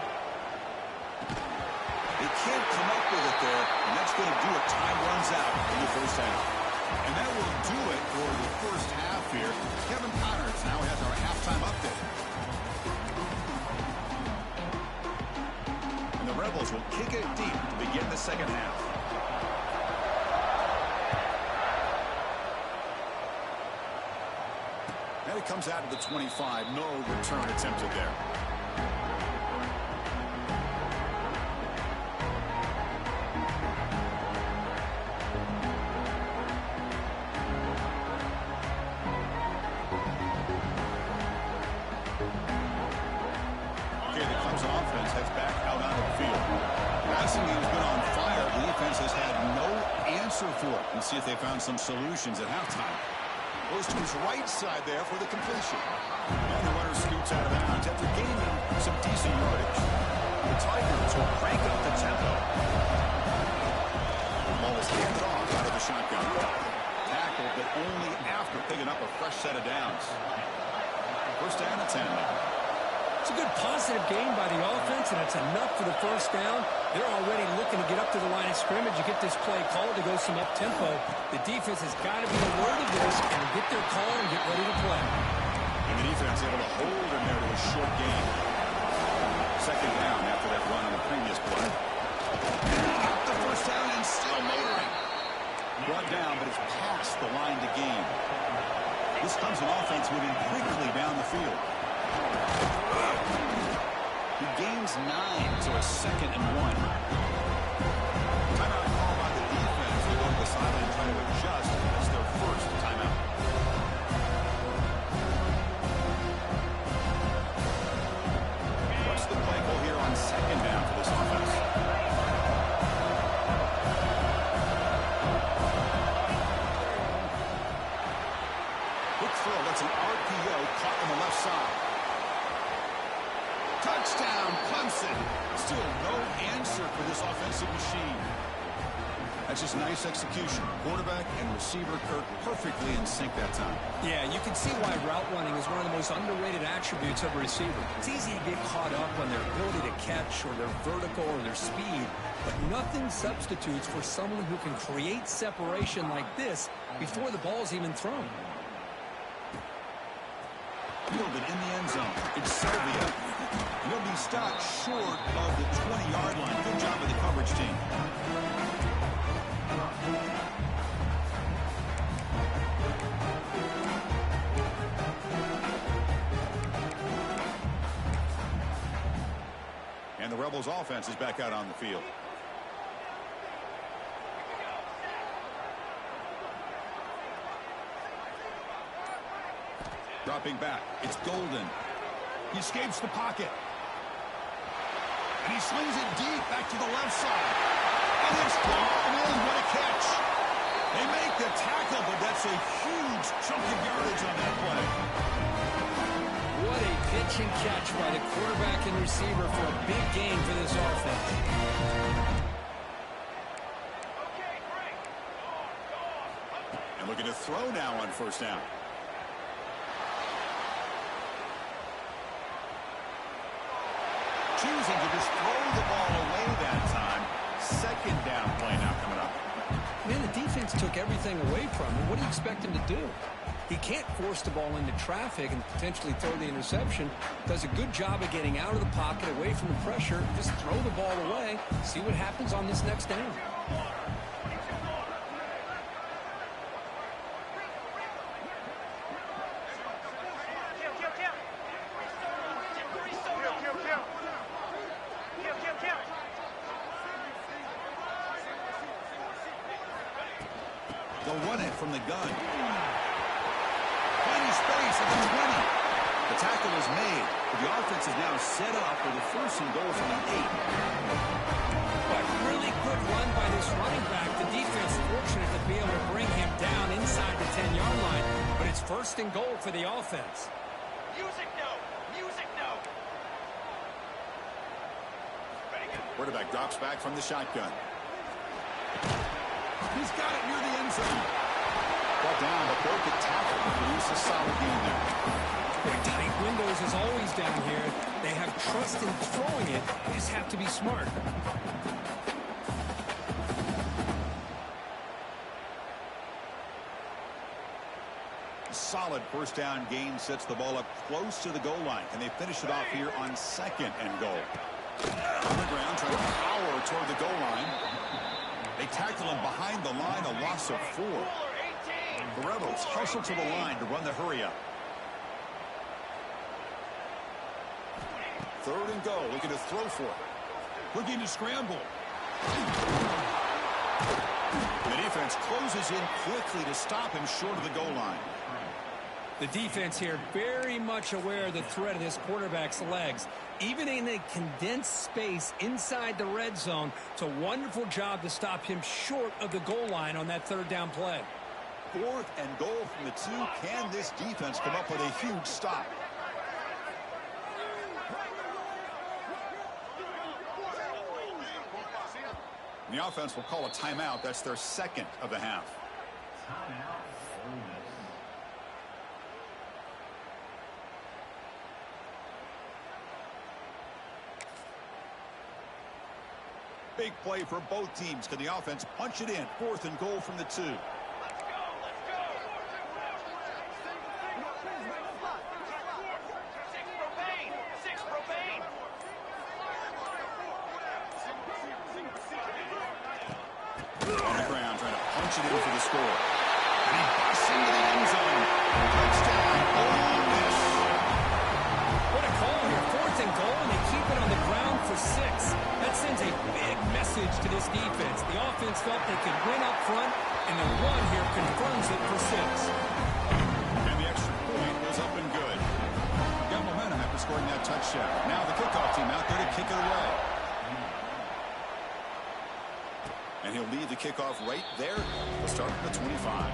They can't come up with it there, and that's going to do it. Time runs out in the first half. And that will do it for the first half here. Kevin Connors now has our halftime update. And the Rebels will kick it deep to begin the second half. And it comes out to the 25. No return attempted there. And see if they found some solutions at halftime. Goes to his right side there for the completion. And the runner scoots out of bounds after gaining some decent yardage. The Tigers will crank up the tempo. The ball is handed off out of the shotgun. Tackled, but only after picking up a fresh set of downs. First down and 10. It's a good positive gain by the offense, and it's enough for the first down. They're already looking to get up to the line of scrimmage. You get this play called to go some up-tempo. The defense has got to be alert of this and get their call and get ready to play. And the defense able to hold him there to a short gain. Second down after that run on the previous play. Got the first down and still motoring. Brought down, but it's past the line to gain. This comes an offense moving quickly down the field. He gains 9, so it's 2nd and 1. Timeout called by the defense. They go to the sideline trying to adjust. That's their first timeout. What's the play call here on 2nd down for this offense? Quick throw. That's an RPO caught on the left side. Touchdown, Clemson. Still no answer for this offensive machine. That's just nice execution. Quarterback and receiver Kirk perfectly in sync that time. Yeah, you can see why route running is one of the most underrated attributes of a receiver. It's easy to get caught up on their ability to catch or their vertical or their speed, but nothing substitutes for someone who can create separation like this before the ball's even thrown. fielded in the end zone. It's Sylvia. He'll be stopped short of the 20-yard line. Good job of the coverage team. And the Rebels offense is back out on the field. Dropping back. It's Golden. He escapes the pocket. And he slings it deep back to the left side. And it's thrown in. What a catch. They make the tackle, but that's a huge chunk of yardage on that play. What a pitch and catch by the quarterback and receiver for a big gain for this offense. And looking to throw now on first down. Choosing to just throw the ball away that time. Second down play now coming up. Man, the defense took everything away from him. What do you expect him to do? He can't force the ball into traffic and potentially throw the interception. Does a good job of getting out of the pocket, away from the pressure. Just throw the ball away. See what happens on this next down. They'll run it from the gun. Plenty space at the 20. The tackle is made, but the offense is now set up with a first and goal from the 8. But really good run by this running back. The defense fortunate to be able to bring him down inside the 10-yard line, but it's first and goal for the offense. Music note! Music note! Quarterback drops back from the shotgun. He's got it near the end zone. Brought down, but broke the tackle to produce a solid game there. Their tight windows is always down here. They have trust in throwing it. They just have to be smart. Solid first down gain sets the ball up close to the goal line. Can they finish it off here on second and goal? On the ground, trying to power toward the goal line. They tackle him behind the line, a loss of 4. The Rebels hustle to the line to run the hurry up. Third and goal, looking to throw for it. Looking to scramble. The defense closes in quickly to stop him short of the goal line. The defense here very much aware of the threat of this quarterback's legs. Even in a condensed space inside the red zone, it's a wonderful job to stop him short of the goal line on that third down play. Fourth and goal from the 2. Can this defense come up with a huge stop? The offense will call a timeout. That's their second of the half. Big play for both teams. Can the offense punch it in? Fourth and goal from the 2. On the ground, trying to punch it in for the score. And he busts into the end zone. Touchdown, Ole Miss. What a call here. Fourth and goal, and they keep it on the ground for 6. That sends a big message to this defense. The offense felt they could win up front, and the run here confirms it for 6. And the extra point was up and good. Got momentum after scoring that touchdown. Now the kickoff team out there to kick it away. And he'll lead the kickoff right there. We'll start at the 25.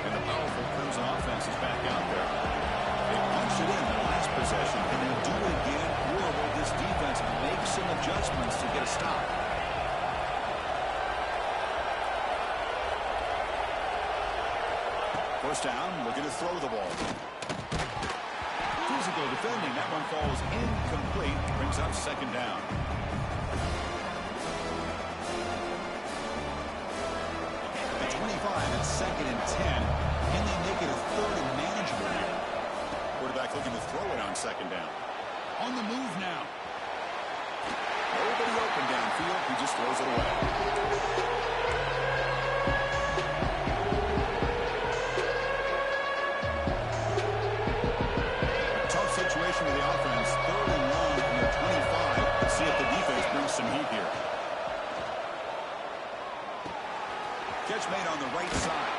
And the powerful Crimson offense is back out there. They punched it in the last possession, and they do it again. Or will this defense make some adjustments to get a stop? First down, looking to throw the ball. physical defending. That one falls incomplete. Brings up second down. The 25 and second and 10. Can they make it a third and manageable here? Quarterback looking to throw it on second down. On the move now. Nobody open downfield. He just throws it away. Tough situation with the offense. Third and long from their 25. Let's see if the defense brings some heat here. Catch made on the right side.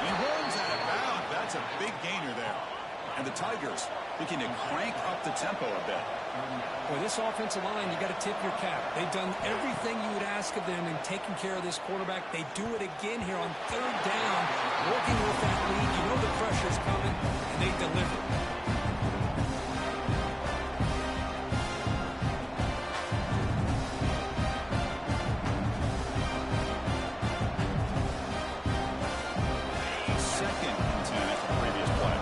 He rolls out of bounds. That's a big gainer there. And the Tigers looking to crank up the tempo a bit. Boy, this offensive line, you got to tip your cap. They've done everything you would ask of them in taking care of this quarterback. They do it again here on third down, working with that lead. You know the pressure's coming, and they deliver. Second and 10 after the previous play.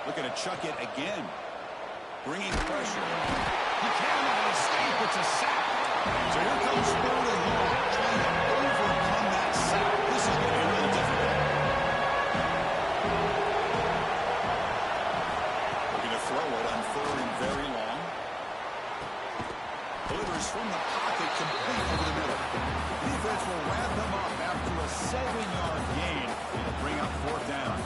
Looking to chuck it again. Bringing pressure. He cannot escape. It's a sack. So here comes third and long, trying to overcome that sack. This is going to be really difficult. Looking to throw it on third and very long. Delivers from the pocket, complete over the middle. Defense will wrap him up after a 7-yard gain. It'll bring up fourth down.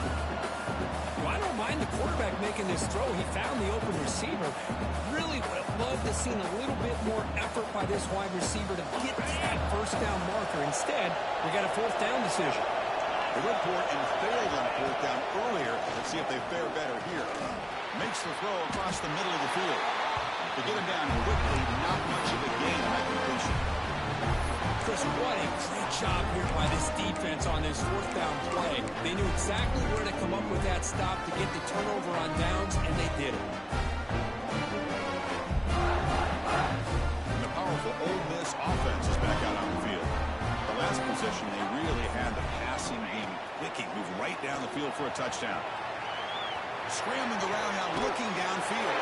Well, I don't mind the quarterback making this throw. He found the open receiver. Really would have loved to seen a little bit more effort by this wide receiver to get to that first down marker. Instead, we got a fourth down decision. They went for it and failed on fourth down earlier. Let's see if they fare better here. Makes the throw across the middle of the field. To get him down quickly, not much of a gain on that completion. Chris, what a great job here by this defense on this fourth down play. They knew exactly where to come up with that stop to get the turnover on downs, and they did it. The powerful Ole Miss offense is back out on the field. The last possession, they really had the passing game clicking, moved right down the field for a touchdown. Scrambling around now, looking downfield.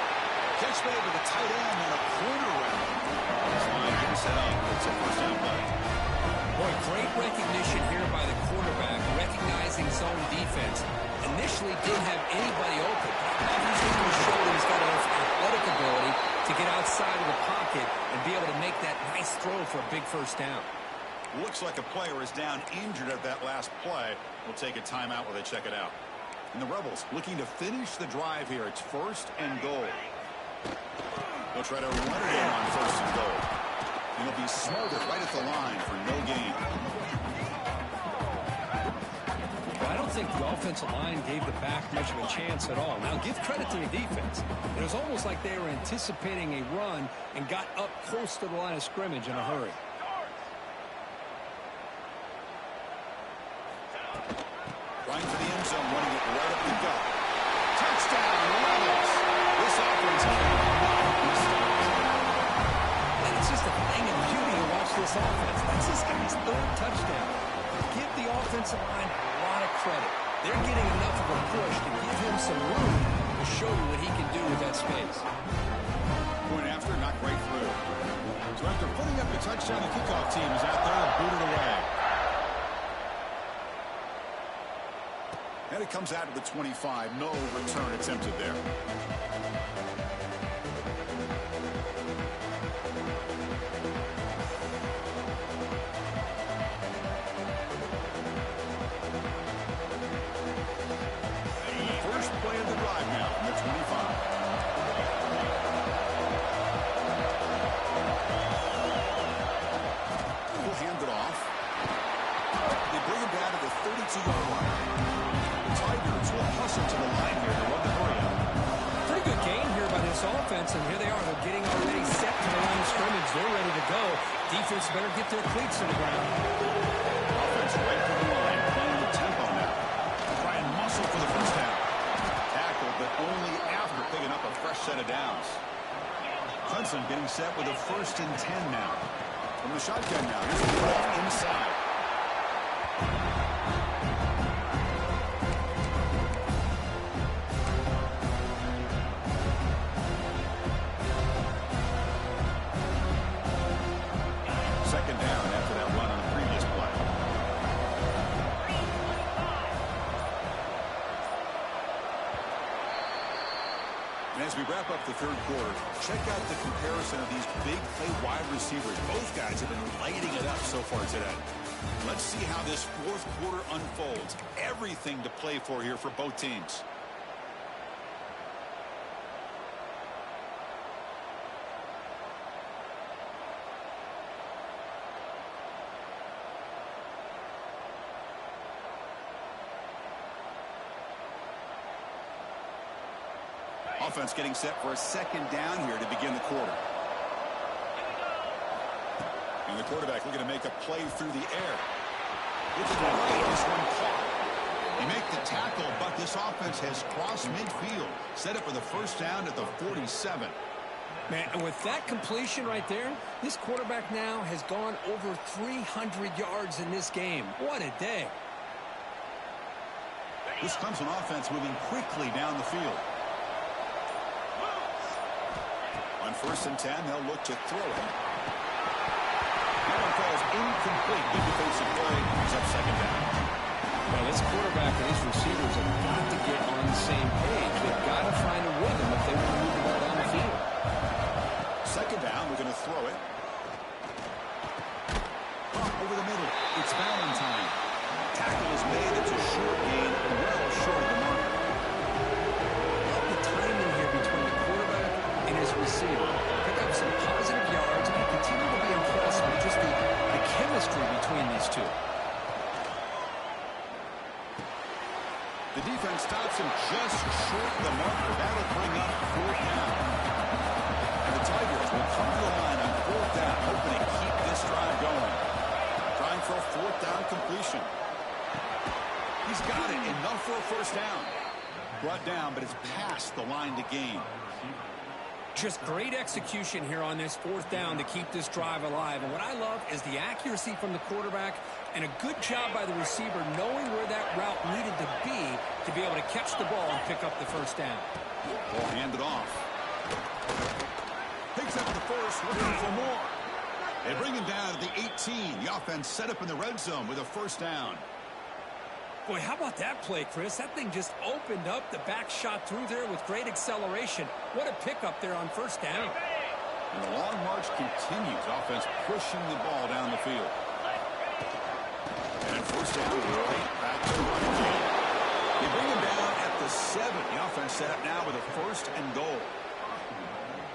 Catch made with a tight end and a corner route. This line getting set up. It's a first down play. Boy, great recognition here by the quarterback, recognizing zone defense. Initially didn't have anybody open. Obviously, he showed he's got enough athletic ability to get outside of the pocket and be able to make that nice throw for a big first down. Looks like a player is down injured at that last play. We'll take a timeout while they check it out. And the Rebels looking to finish the drive here. It's first and goal. They'll try to run it in on first and goal. And he'll be smothered right at the line for no gain. Well, I don't think the offensive line gave the back much of a chance at all. Now, give credit to the defense. It was almost like they were anticipating a run and got up close to the line of scrimmage in a hurry. Trying for the end zone, running it right up the gut. Touchdown, Rebels! This offense cannot be stopped. And it's just a thing of beauty to watch this offense. That's this guy's third touchdown. Give the offensive line a lot of credit. They're getting enough of a push to give him some room to show you what he can do with that space. Point after, not great through. So after putting up the touchdown, the kickoff team is out there and booted away. And it comes out of the 25. No return attempted there. First play of the drive now from the 25. We'll hand it off. They bring him down to the 32-yard line. Tigers will hustle to the line here to run the hurry out. Pretty good gain here by this offense, and here they are. They're getting already set to the line of scrimmage. They're ready to go. Defense better get their cleats to the ground. Offense right to the line, playing the tempo now. Try and muscle for the first down. Tackle, but only after picking up a fresh set of downs. Clemson getting set with a 1st and 10 now. From the shotgun now, here's a throw inside. Second down after that run on the previous play. And as we wrap up the third quarter, check out the comparison of these big play wide receivers. Both guys have been lighting it up so far today. Let's see how this fourth quarter unfolds. Everything to play for here for both teams. Offense getting set for a second down here to begin the quarter. And the quarterback looking to make a play through the air. It's right, this one caught. They make the tackle, but this offense has crossed midfield. Set up for the first down at the 47. Man, and with that completion right there, this quarterback now has gone over 300 yards in this game. What a day. This Clemson offense moving quickly down the field. On 1st and 10, they'll look to throw it. That one falls incomplete. Good defensive play. He's up second down. Well, this quarterback and his receivers have got to get on the same page. They've got to find a rhythm if they want to move the ball down the field. Second down, we're going to throw it. Up over the middle. It's Valentine. Tackle is made. It's a short gain. Well short of the mark. The timing here between the quarterback and his receiver. Pick up some positive yards, and I continue to be impressed with just the chemistry between these two. The defense stops him just short of the marker. That'll bring up 4th down. And the Tigers will come to the line on 4th down, hoping to keep this drive going. Trying for a 4th down completion. He's got it. Enough for a first down. Brought down, but it's past the line to gain. Just great execution here on this 4th down to keep this drive alive. And what I love is the accuracy from the quarterback and a good job by the receiver knowing where that route needed to be able to catch the ball and pick up the first down. Ball handed off. Picks up the first, looking for more. They bring him down at the 18. The offense set up in the red zone with a first down. Boy, how about that play, Chris? That thing just opened up. The back shot through there with great acceleration. What a pickup there on first down. And the long march continues. Offense pushing the ball down the field. And first down, right back to the running game. They bring him down at the 7. The offense set up now with a 1st and goal.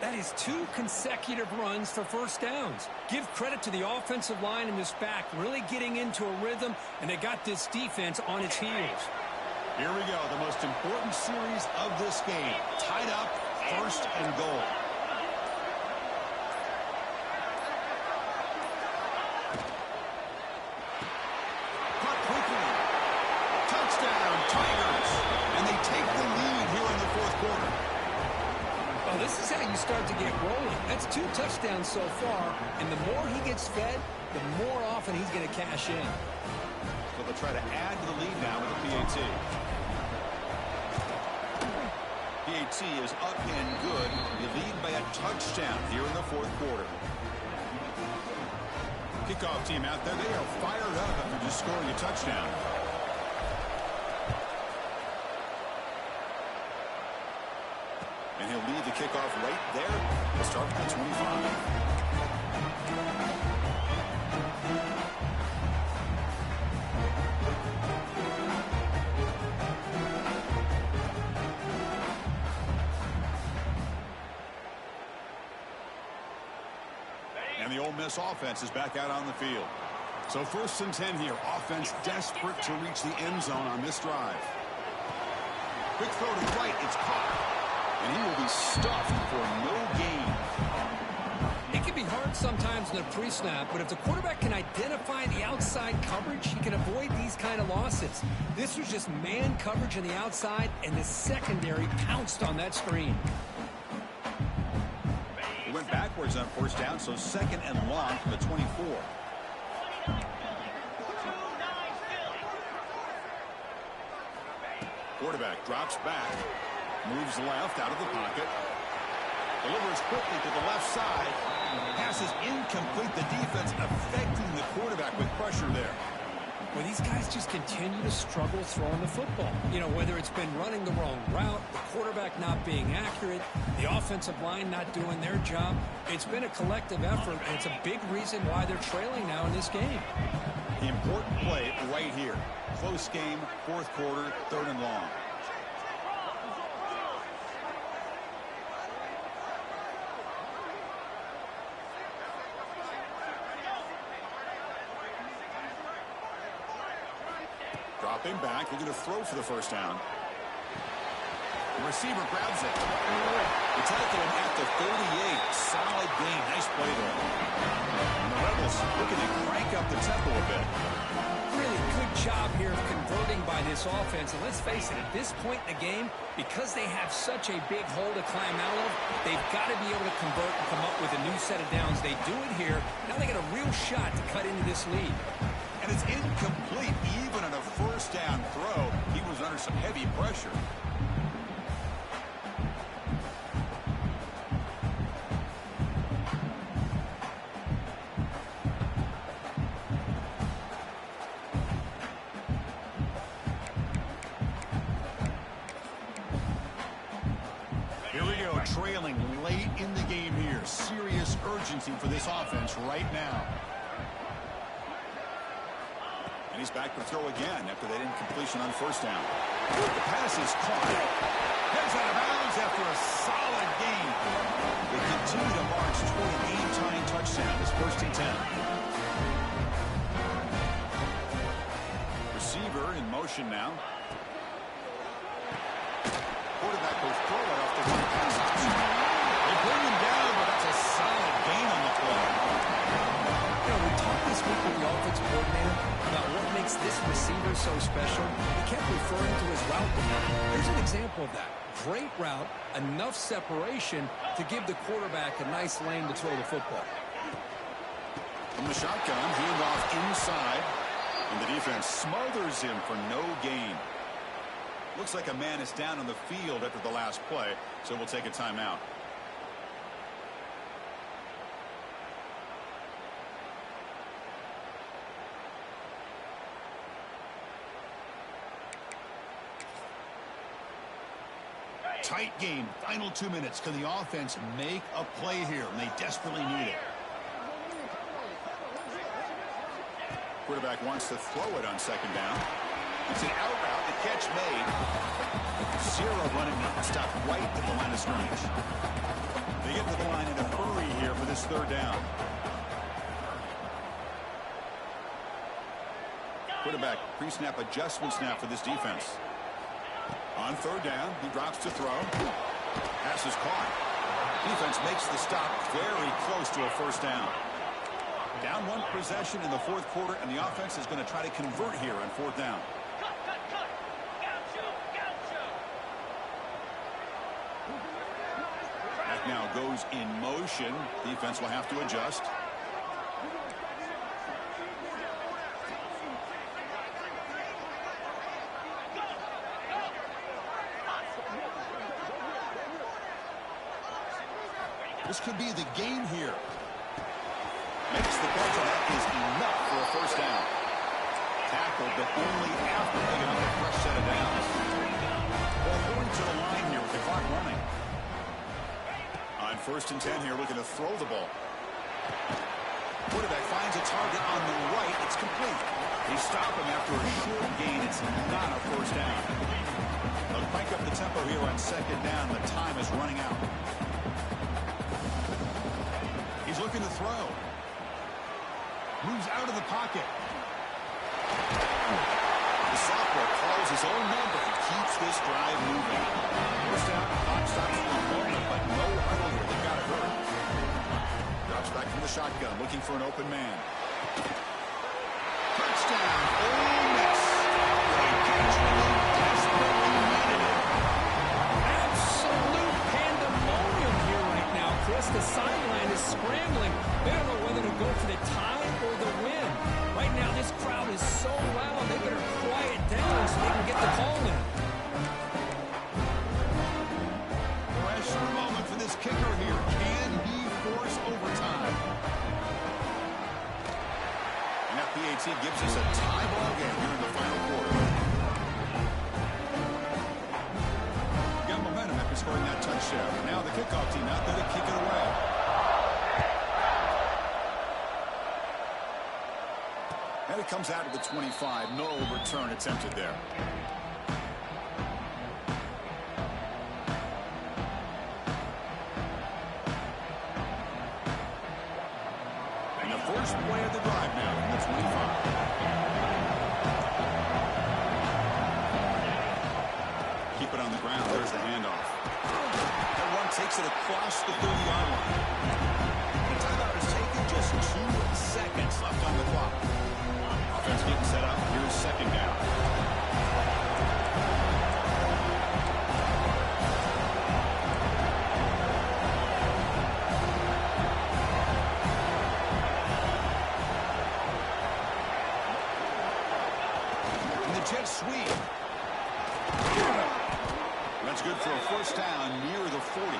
That is 2 consecutive runs for first downs. Give credit to the offensive line in this back, really getting into a rhythm, and they got this defense on its heels. Here we go, the most important series of this game. Tied up, 1st and goal. Caught quickly. Touchdown, Tigers. And they take the lead here in the 4th quarter. Well, this is how you start to get rolling. That's 2 touchdowns so far, and the more he gets fed, the more often he's going to cash in. So they'll try to add to the lead now with the PAT. PAT is up and good. You lead by a touchdown here in the 4th quarter. Kickoff team out there, they are fired up after just scoring a touchdown. And he'll lead the kickoff right there. He'll start at 25. And the Ole Miss offense is back out on the field. So 1st and 10 here. Offense desperate to reach the end zone on this drive. Quick throw to the right. It's caught. And he will be stuffed for no gain. It can be hard sometimes in the pre-snap, but if the quarterback can identify the outside coverage, he can avoid these kind of losses. This was just man coverage on the outside, and the secondary pounced on that screen. He went back backwards on first down, so second and long from the 24. Quarterback drops back, moves left out of the pocket, delivers quickly to the left side. Pass is incomplete. The defense affecting the quarterback with pressure there. Well, these guys just continue to struggle throwing the football. You know, whether it's been running the wrong route, the quarterback not being accurate, the offensive line not doing their job. It's been a collective effort, and it's a big reason why they're trailing now in this game. The important play right here. Close game, fourth quarter, third and long. Dropping back, looking to throw for the first down. The receiver grabs it. They tackle him at the 38. Solid gain. Nice play there. And the Rebels looking to crank up the tempo a bit. Really good job here of converting by this offense. And let's face it, at this point in the game, because they have such a big hole to climb out of, they've got to be able to convert and come up with a new set of downs. They do it here. Now they got a real shot to cut into this lead. And it's incomplete. Even on a first down throw, he was under some heavy pressure. Here we go, trailing late in the game here. Serious urgency for this offense right now. And he's back to throw again after that incompletion on first down. The pass is caught. Heads out of bounds after a solid gain. They continue to march toward a game-tying touchdown. It's first and 10. Receiver in motion now. Quarterback will throw it off the right pass option. They bring him down, but that's a solid gain on the play. You know, we talked this week with the offensive coordinator about what makes this receiver so special. He kept referring to his route command. Here's an example of that. Great route, enough separation to give the quarterback a nice lane to throw the football. From the shotgun, handoff inside, and the defense smothers him for no gain. Looks like a man is down on the field after the last play, so we'll take a timeout. Tight game, final 2 minutes. Can the offense make a play here? And they desperately need it. Quarterback wants to throw it on second down. It's an out route, the catch made. Zero running nonstop right at the line of scrimmage. They get to the line in a hurry here for this third down. Quarterback pre-snap adjustment snap for this defense. On third down, he drops to throw. Pass is caught. Defense makes the stop very close to a first down. Down one possession in the fourth quarter, and the offense is going to try to convert here on fourth down. That now goes in motion. Defense will have to adjust. This could be the game here. Makes the catch, and that is enough for a first down. Tackled, but only after picking up a fresh set of downs. Well, going to the line here with the clock running. On first and 10 here, looking to throw the ball. Quarterback finds a target on the right. It's complete. They stop him after a short gain. It's not a first down. They'll crank up the tempo here on second down. The time is running out. He's looking to throw. Moves out of the pocket. The sophomore calls his own number and keeps this drive moving. First down, clock stops for a moment, but no huddle here. They've got to hurry. Drops back from the shotgun, looking for an open man. Touchdown, Ole Miss. They desperately needed it. Absolute pandemonium here right now, Chris. The sideline is catch there. Now the kickoff team out there to kick it away. And it comes out of the 25. No return attempted there. And the first play of the drive now from the 25. Keep it on the ground. There's the handoff. That run takes it across the 30-yard line. The timeout is taken, just 2 seconds left on the clock. Offense getting set up. Here's second down. And the jet sweep. That's good for a first down near the 40.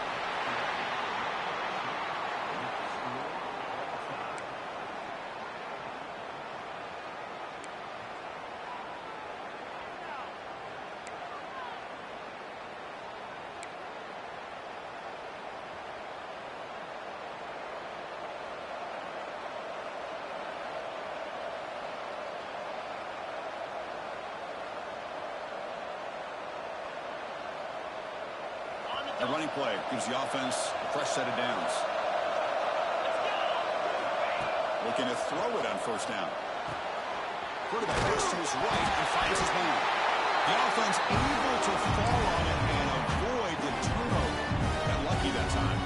A running play gives the offense a fresh set of downs. Looking to throw it on first down. Quarterback goes to his right and finds his man. The offense able to fall on it and avoid the turnover. Got lucky that time.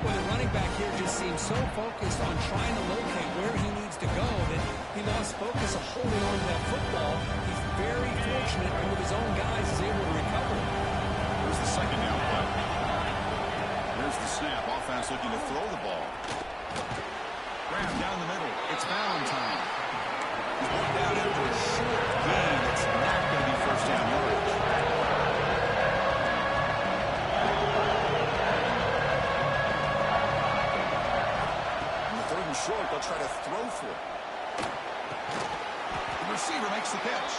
Well, the running back here just seems so focused on trying to locate where he needs to go that he lost focus of holding on to that football. He's very fortunate, and with his own guys, is able to recover. Here's the second down play. Here's the snap. Offense looking to throw the ball. Grab down the middle. It's Valentine. He's brought down after a short gain. It's not going to be first down yardage. On the third and short, they'll try to throw for it. The receiver makes the catch.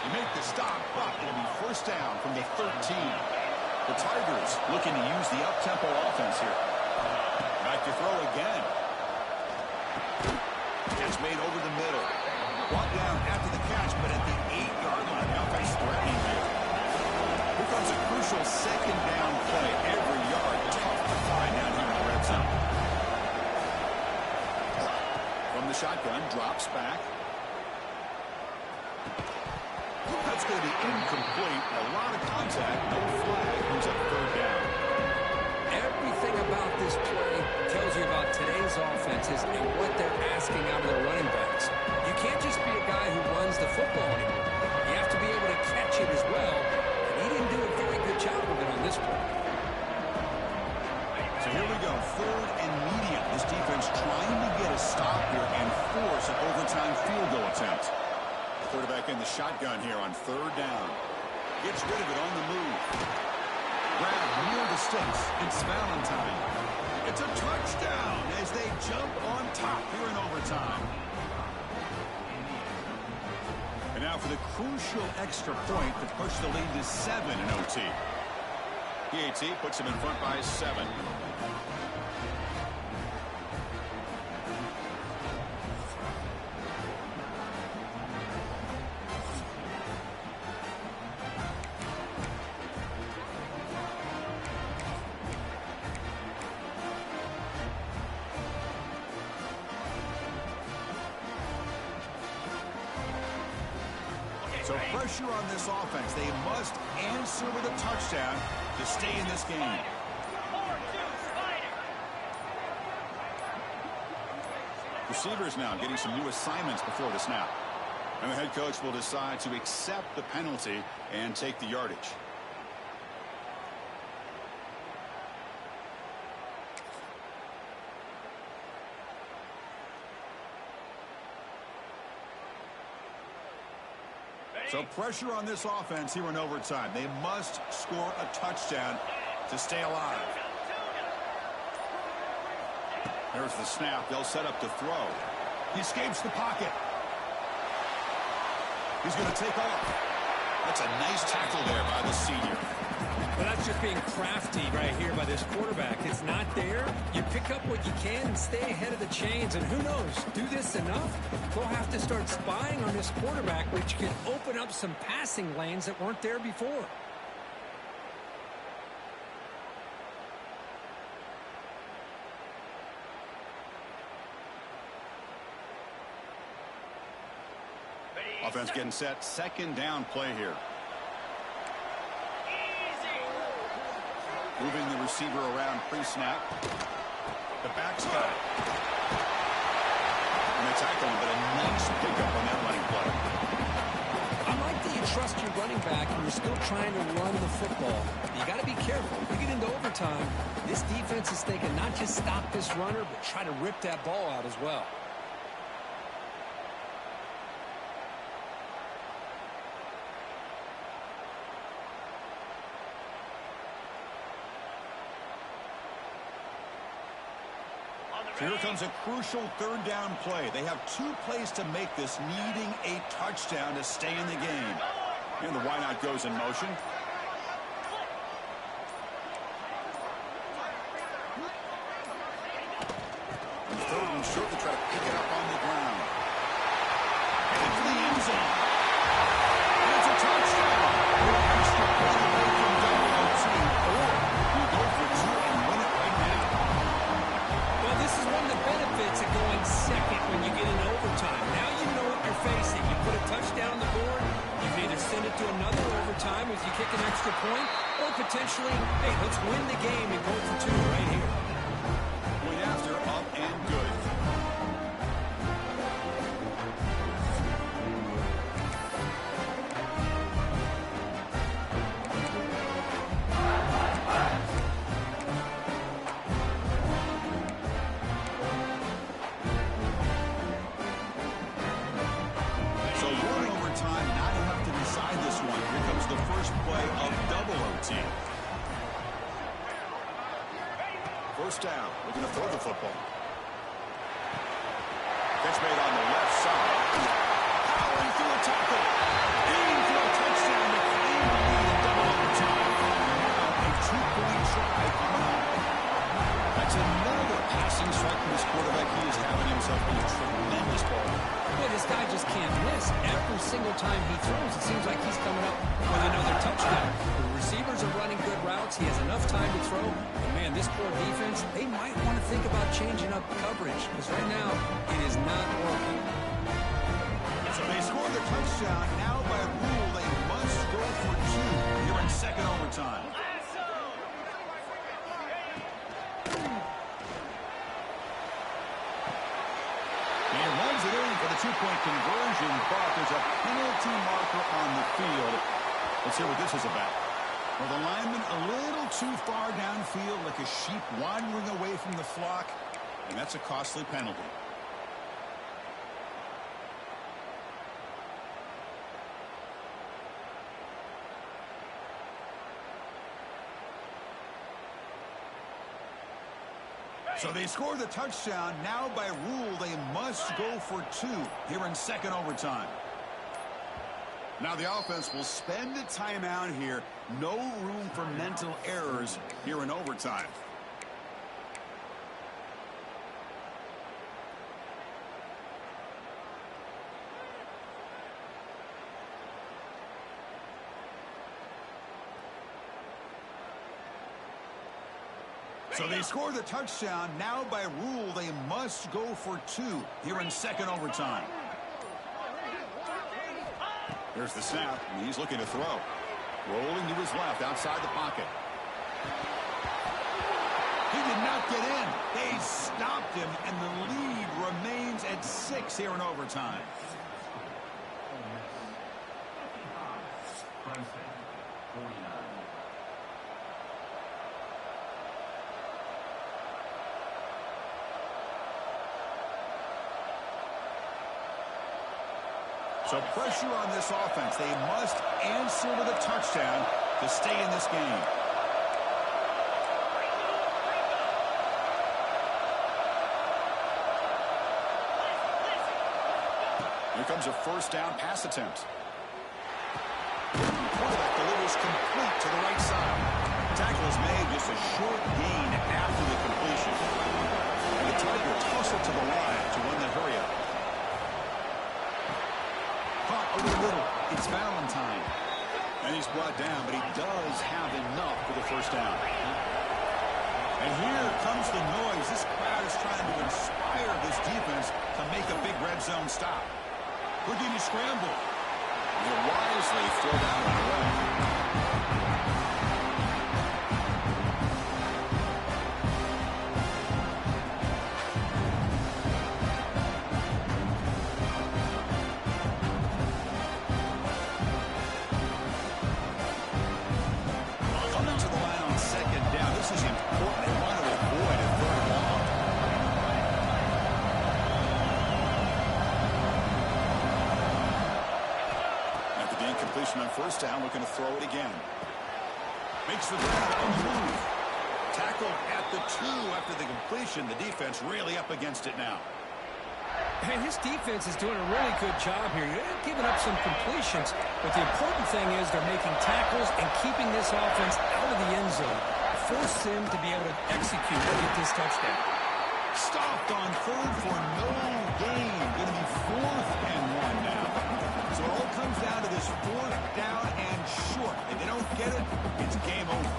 They make the stop, but it'll be first down from the 13. The Tigers looking to use the up-tempo offense here. Back to throw again. Catch made over the middle. Brought down after the catch, but at the 8-yard line. The offense threatening here. Here comes a crucial second down play. Every yard tough to find down here in the red zone. From the shotgun, drops back. That's going to be incomplete. A lot of contact. No flag. Moves up third down. Everything about this play tells you about today's offenses and what they're asking out of their running backs. You can't just be a guy who runs the football anymore. You have to be able to catch it as well. And he didn't do a very good job of it on this play. So here we go. Third and medium. This defense trying to get a stop here and force an overtime field goal attempt. Quarterback in the shotgun here on third down. Gets rid of it on the move. Grab near the sticks. It's Valentine. It's a touchdown as they jump on top here in overtime. And now for the crucial extra point to push the lead to 7 in OT. PAT puts him in front by 7. So pressure on this offense. They must answer with a touchdown to stay in this game. Receivers now getting some new assignments before the snap. And the head coach will decide to accept the penalty and take the yardage. So pressure on this offense here in overtime. They must score a touchdown to stay alive. There's the snap. They'll set up to throw. He escapes the pocket. He's going to take off. That's a nice tackle there by the senior. But that's just being crafty right here by this quarterback. It's not there. You pick up what you can and stay ahead of the chains. And who knows, do this enough, they'll have to start spying on this quarterback, which can open up some passing lanes that weren't there before. Offense getting set. Second down play here. Moving the receiver around pre-snap. The back's got it. And they tackle him, but a nice pickup on that running play. I like that you trust your running back and you're still trying to run the football. You got to be careful. If you get into overtime, this defense is thinking not just stop this runner, but try to rip that ball out as well. Here comes a crucial third down play. They have 2 plays to make this, needing a touchdown to stay in the game. And the why not goes in motion. And third and short to try to pick it up on the ground. Into the end zone. And it's a touchdown. Extra point away from double OT. Or you go for 2 and win it right now. Well, this is one of the benefits of going second when you get into overtime. Now you know what you're facing. You put a touchdown on the board, you can either send it to another overtime if you kick an extra point, or potentially, hey, let's win the game and go for 2 right here. Point after, up and good. First down. We're going to throw the football. Catch made on the left side. Powering through a tackle. Aiming for a touchdown to claim the lead in double overtime. Now a 2-point try coming up. That's another passing strike from this quarterback. He is having himself a tremendous ball. Boy, this guy just can't miss. Every single time he throws, it seems like he's coming up with another touchdown. The receivers are running good routes. He has enough time to throw. And man, this poor defense, they might want to think about changing up coverage, because right now it is not working. So they score the touchdown. Now by rule, they must go for 2 here in second overtime. He runs it in for the 2-point conversion, but there's a penalty marker on the field. Let's hear what this is about. Well, the lineman a little too far downfield, like a sheep wandering away from the flock, and that's a costly penalty. So they score the touchdown. Now by rule, they must go for 2 here in second overtime. Now the offense will spend a timeout here. No room for mental errors here in overtime. So they score the touchdown. Now by rule, they must go for 2 here in second overtime. There's the snap, and he's looking to throw. Rolling to his left outside the pocket. He did not get in. They stopped him, and the lead remains at 6 here in overtime. So pressure on this offense. They must answer with a touchdown to stay in this game. Here comes a first down pass attempt. Quarterback delivers complete to the right side. Tackle was made, just a short gain after the completion. And the Tigers toss it to the line to win the hurry-up. Caught over the middle. It's Valentine. And he's brought down, but he does have enough for the first down. And here comes the noise. This crowd is trying to inspire this defense to make a big red zone stop. Houdini scramble. He'll wisely throw that one away. Coming to the line on second down. This is important. They want to avoid a third long. After the incompletion on first down, we're going to throw it again. Makes the grab on the move. Tackled at the 2 after the completion. The defense really up against it now. And his defense is doing a really good job here. They're giving up some completions, but the important thing is they're making tackles and keeping this offense out of the end zone. Force him to be able to execute and get this touchdown. Stopped on third for no gain. Going to be 4th and 1 now. So it all comes down to this 4th down and short. If they don't get it, it's game over.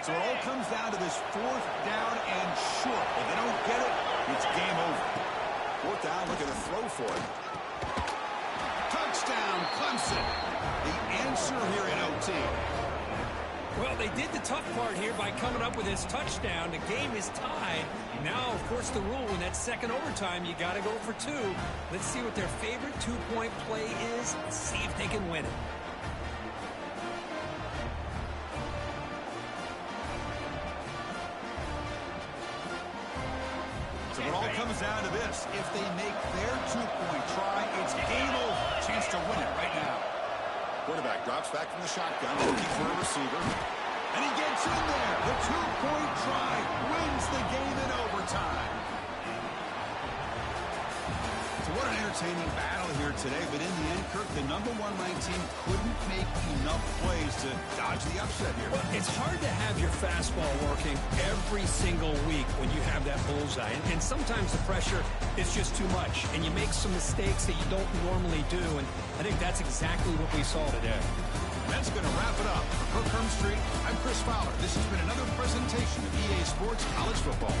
So it all comes down to this 4th down and short. If they don't get it, it's game over. 4th down, looking to throw for it. Touchdown, Clemson. The answer here in OT. Well, they did the tough part here by coming up with this touchdown. The game is tied. Now, of course, the rule in that second overtime, you got to go for 2. Let's see what their favorite 2-point play is. See if they can win it. So it all comes down to this. If they make their 2-point try, it's game over. Chance to win it right now. Quarterback drops back from the shotgun, looking for a receiver. And he gets in there. The 2-point try wins the game in overtime. So what an entertaining battle here today. But in the end, Kirk, the #1 ranked team couldn't make enough plays to dodge the upset here. Well, it's hard to have your fastball working every single week when you have that bullseye. And sometimes the pressure is just too much. And you make some mistakes that you don't normally do. And I think that's exactly what we saw today. That's going to wrap it up. For Kirk Street, I'm Chris Fowler. This has been another presentation of EA Sports College Football.